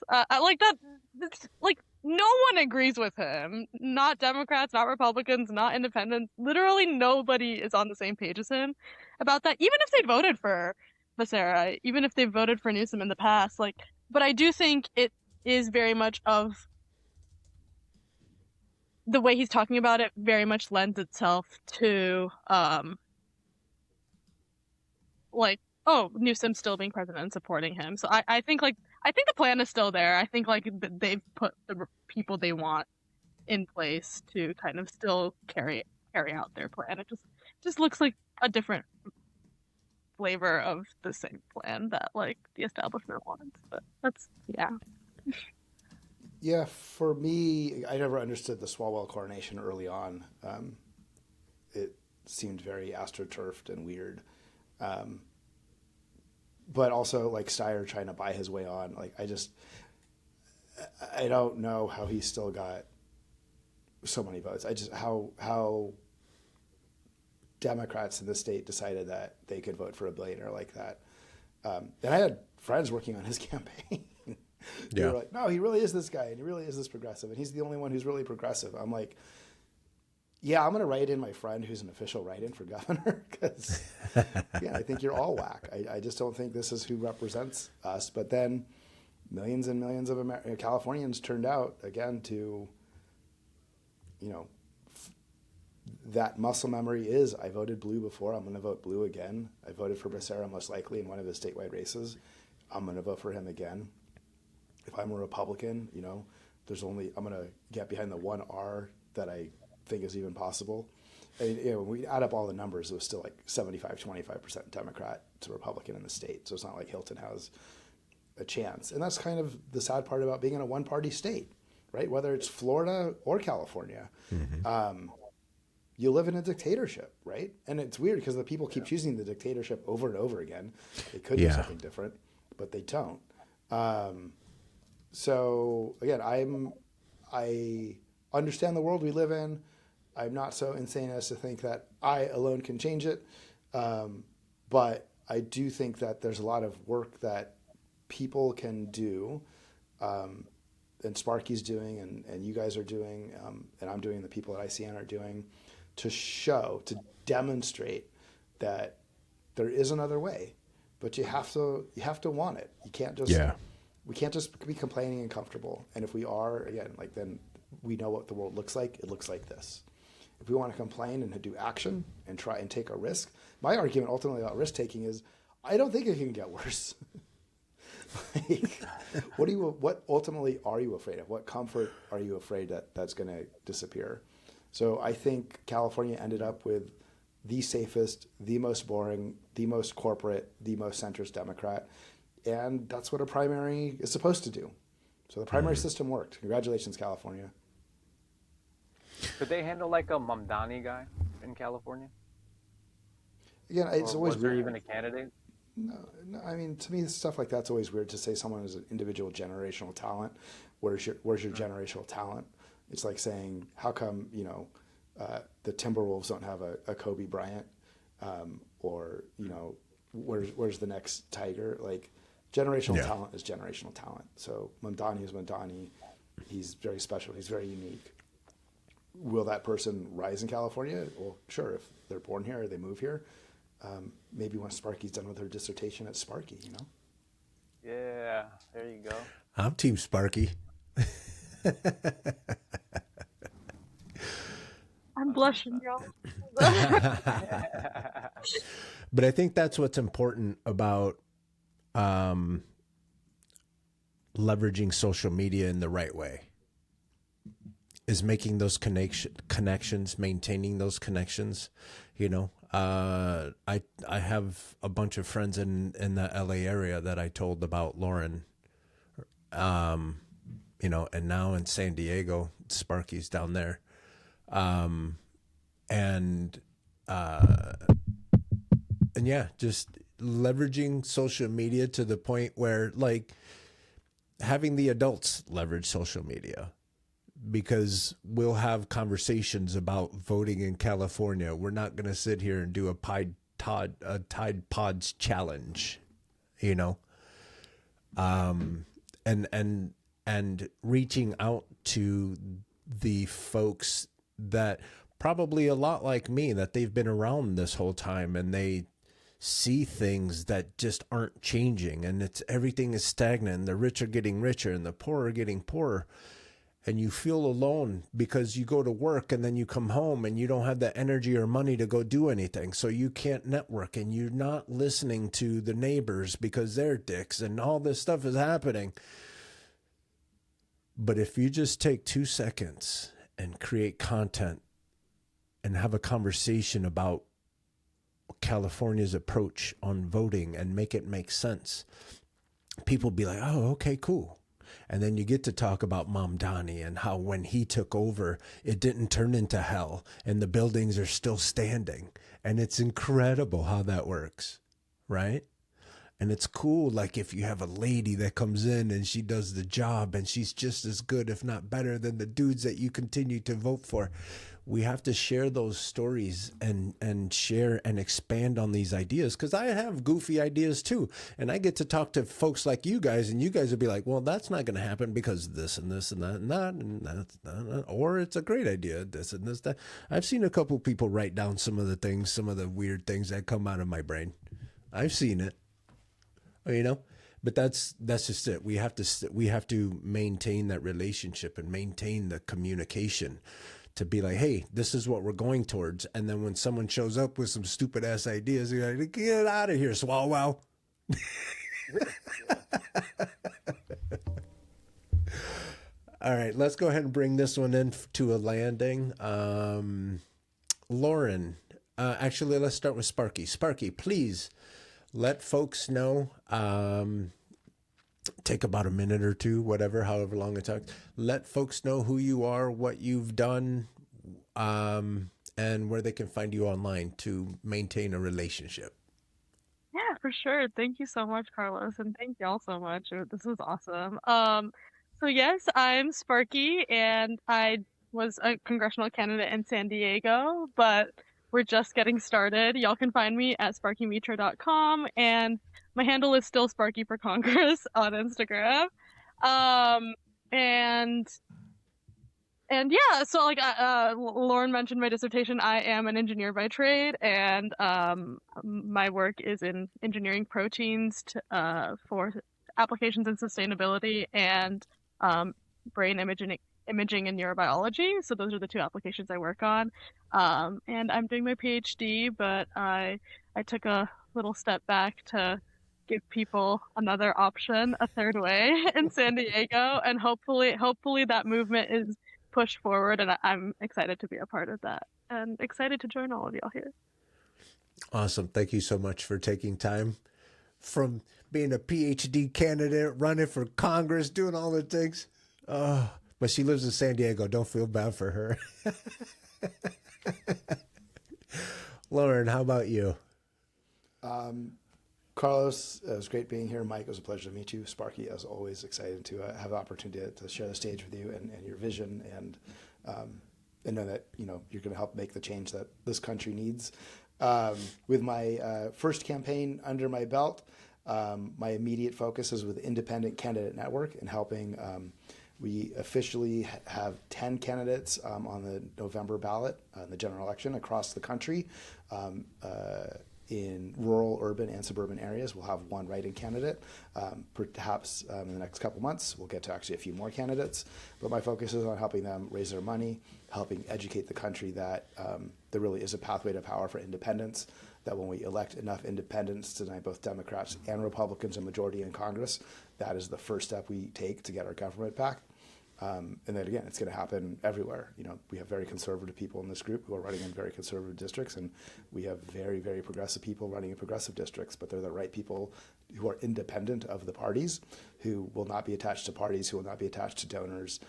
I like that. It's, like no one agrees with him. Not Democrats, not Republicans, not Independents. Literally nobody is on the same page as him about that. Even if they voted for Becerra, even if they voted for Newsom in the past, like. But I do think it is very much of the way he's talking about it. Very much lends itself to like, oh, Newsom still being president and supporting him. So I think the plan is still there. I think like they've put the people they want in place to kind of still carry out their plan. It just looks like a different flavor of the same plan that like the establishment wants. But that's Yeah, for me, I never understood the Swalwell coronation early on. It seemed very astroturfed and weird. But also like Steyer trying to buy his way on. Like I don't know how he still got so many votes. How Democrats in the state decided that they could vote for a billionaire like that. And I had friends working on his campaign. They were like, no, he really is this guy, and he really is this progressive, and he's the only one who's really progressive. I'm like, yeah, I'm going to write in my friend who's an official write-in for governor because, yeah, I think you're all whack. I just don't think this is who represents us. But then millions and millions of Californians turned out, again, to, that muscle memory is, I voted blue before, I'm going to vote blue again. I voted for Becerra most likely in one of his statewide races. I'm going to vote for him again. If I'm a Republican, I'm going to get behind the one R that I think is even possible. And, when we add up all the numbers, it was still like 75-25% Democrat to Republican in the state. So it's not like Hilton has a chance. And that's kind of the sad part about being in a one-party state, right? Whether it's Florida or California, you live in a dictatorship, right? And it's weird because the people keep choosing the dictatorship over and over again. They could do something different, but they don't. So again, I understand the world we live in. I'm not so insane as to think that I alone can change it. But I do think that there's a lot of work that people can do, and Sparky's doing, and you guys are doing, and I'm doing, the people at ICN are doing, to demonstrate that there is another way, but you have to want it. You can't just, we can't just be complaining and comfortable. And if we are, again, like, then we know what the world looks like. It looks like this. If we want to complain and do action and try and take a risk, my argument ultimately about risk taking is, I don't think it can get worse. Like, what ultimately are you afraid of? What comfort are you afraid that that's going to disappear? So I think California ended up with the safest, the most boring, the most corporate, the most centrist Democrat. And that's what a primary is supposed to do. So the primary system worked. Congratulations, California. Could they handle like a Mamdani guy in California? Again, it's Or always was there weird. even a candidate? No, I mean, to me, stuff like that's always weird to say someone is an individual generational talent. Where's your generational talent? It's like saying, how come, the Timberwolves don't have a Kobe Bryant? Or, where's the next Tiger? Like, generational talent is generational talent. So Mamdani is Mamdani. He's very special. He's very unique. Will that person rise in California? Well, sure. If they're born here or they move here. Maybe when Sparky's done with her dissertation at Sparky, Yeah, there you go. I'm Team Sparky. I'm blushing, y'all. But I think that's what's important about leveraging social media in the right way, is making those connections, maintaining those connections. I have a bunch of friends in the LA area that I told about Loren, and now in San Diego, Sparky's down there. And yeah, just leveraging social media to the point where, like, having the adults leverage social media, because we'll have conversations about voting in California. We're not going to sit here and do a Tide Pods challenge, and reaching out to the folks that probably a lot like me, that they've been around this whole time and they see things that just aren't changing, and everything is stagnant, and the rich are getting richer and the poor are getting poorer. And you feel alone because you go to work and then you come home and you don't have the energy or money to go do anything. So you can't network, and you're not listening to the neighbors because they're dicks, and all this stuff is happening. But if you just take 2 seconds and create content and have a conversation about California's approach on voting and make it make sense, people be like, oh, okay, cool. And then you get to talk about Mamdani and how when he took over, it didn't turn into hell and the buildings are still standing. And it's incredible how that works, right? And it's cool, like, if you have a lady that comes in and she does the job and she's just as good, if not better, than the dudes that you continue to vote for. We have to share those stories and share and expand on these ideas, because I have goofy ideas too. And I get to talk to folks like you guys, and you guys will be like, well, that's not going to happen because this and this and that and that, and that, or it's a great idea, this and this, that. I've seen a couple people write down some of the things, some of the weird things that come out of my brain. I've seen it, but that's just it. We have to maintain that relationship and maintain the communication, to be like, hey, this is what we're going towards. And then when someone shows up with some stupid ass ideas, you're like, get out of here, Swalwell. All right, let's go ahead and bring this one in to a landing. Loren, actually, let's start with Sparky. Sparky, please let folks know, take about a minute or two, whatever, however long it takes. Let folks know who you are, what you've done, and where they can find you online to maintain a relationship. Yeah, for sure. Thank you so much, Carlos, and thank y'all so much. This was awesome. So yes, I'm Sparky, and I was a congressional candidate in San Diego, but we're just getting started. Y'all can find me at sparkymitra.com, and my handle is still Sparky for Congress on Instagram. And yeah, so like Loren mentioned my dissertation, I am an engineer by trade, and my work is in engineering proteins for applications in sustainability and brain imaging and neurobiology. So those are the two applications I work on. And I'm doing my PhD, but I took a little step back to give people another option, a third way in San Diego, and hopefully that movement is pushed forward, and I'm excited to be a part of that and excited to join all of y'all here. Awesome. Thank you so much for taking time from being a PhD candidate, running for Congress, doing all the things. But she lives in San Diego. Don't feel bad for her. Loren, how about you? Carlos, it was great being here. Mike, it was a pleasure to meet you. Sparky, as always, excited to have the opportunity to share the stage with you and your vision, and know that you're going to help make the change that this country needs. With my first campaign under my belt, my immediate focus is with Independent Candidate Network and helping. We officially have 10 candidates on the November ballot in the general election across the country. In rural, urban, and suburban areas, we'll have one write-in candidate. Perhaps in the next couple months, we'll get to actually a few more candidates. But my focus is on helping them raise their money, helping educate the country that there really is a pathway to power for independence, that when we elect enough independents to unite both Democrats and Republicans a majority in Congress, that is the first step we take to get our government back. And then again, it's going to happen everywhere. We have very conservative people in this group who are running in very conservative districts, and we have very, very progressive people running in progressive districts, but they're the right people who are independent of the parties, who will not be attached to parties, who will not be attached to donors,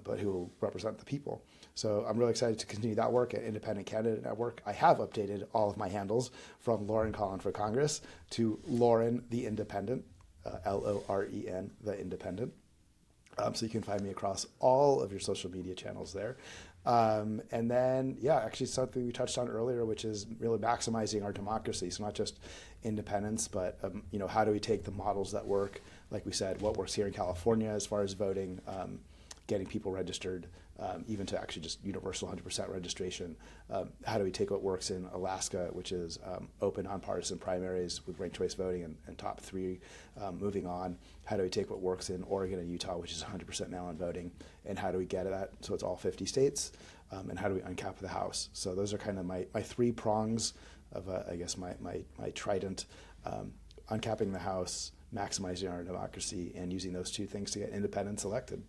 but who will represent the people. So I'm really excited to continue that work at Independent Candidate Network. I have updated all of my handles from Loren Colin for Congress to Loren the Independent, Loren the Independent. So you can find me across all of your social media channels there. And then, actually something we touched on earlier, which is really maximizing our democracy. So not just independence, but, how do we take the models that work, like we said, what works here in California as far as voting, getting people registered, even to actually just universal 100% registration. How do we take what works in Alaska, which is open, nonpartisan primaries with ranked choice voting and top three moving on? How do we take what works in Oregon and Utah, which is 100% mail-in voting, and how do we get at that so it's all 50 states? And how do we uncap the House? So those are kind of my three prongs of, my trident, uncapping the House, maximizing our democracy, and using those two things to get independents elected.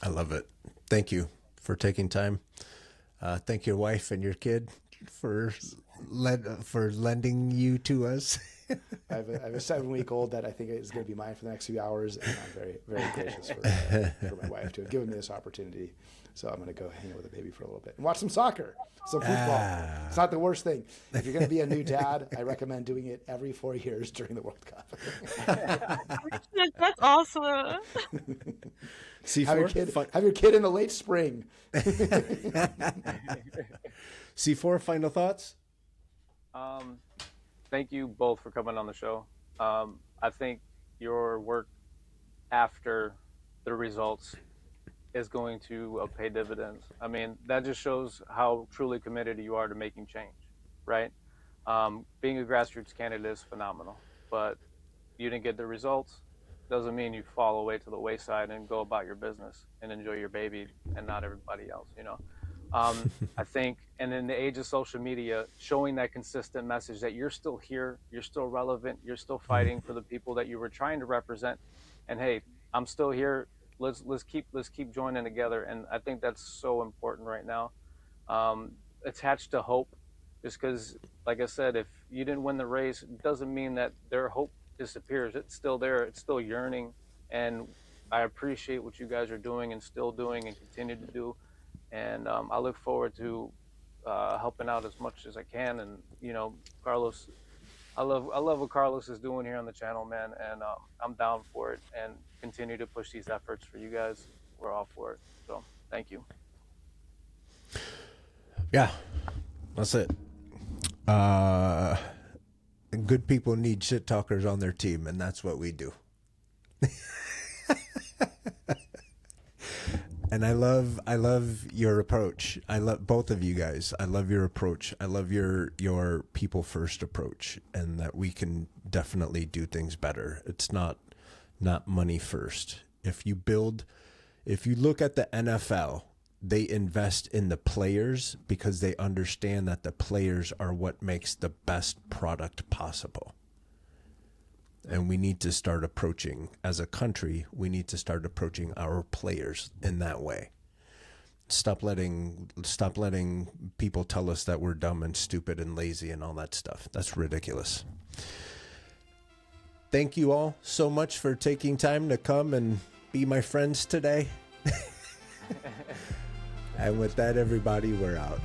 I love it. Thank you for taking time. Thank your wife and your kid for lending you to us. I have a 7-week-old that I think is going to be mine for the next few hours, and I'm very, very gracious for my wife to have given me this opportunity. So I'm going to go hang out with the baby for a little bit and watch some soccer, some football. It's not the worst thing. If you're going to be a new dad, I recommend doing it every 4 years during the World Cup. That's awesome. Have your kid in the late spring. C4, final thoughts? Thank you both for coming on the show. I think your work after the results is going to pay dividends. I mean, that just shows how truly committed you are to making change, right? Being a grassroots candidate is phenomenal, but you didn't get the results. Doesn't mean you fall away to the wayside and go about your business and enjoy your baby and not everybody else, I think, and in the age of social media, showing that consistent message that you're still here, you're still relevant, you're still fighting for the people that you were trying to represent, and hey, I'm still here. Let's keep joining together, and I think that's so important right now. Attached to hope, just because, like I said, if you didn't win the race, it doesn't mean that their hope disappears. It's still there. It's still yearning, and I appreciate what you guys are doing and still doing and continue to do. And I look forward to helping out as much as I can. And Carlos, I love what Carlos is doing here on the channel, man. And I'm down for it. And continue to push these efforts for you guys. We're all for it. So thank you. Yeah, that's it. Good people need shit talkers on their team, and that's what we do. And I love your approach. I love both of you guys. I love your approach. I love your people first approach, and that we can definitely do things better. It's not money first. If you look at the NFL, they invest in the players because they understand that the players are what makes the best product possible. And we need to start approaching, as a country, we need to start approaching our players in that way. Stop letting people tell us that we're dumb and stupid and lazy and all that stuff. That's ridiculous. Thank you all so much for taking time to come and be my friends today. And with that, everybody, we're out.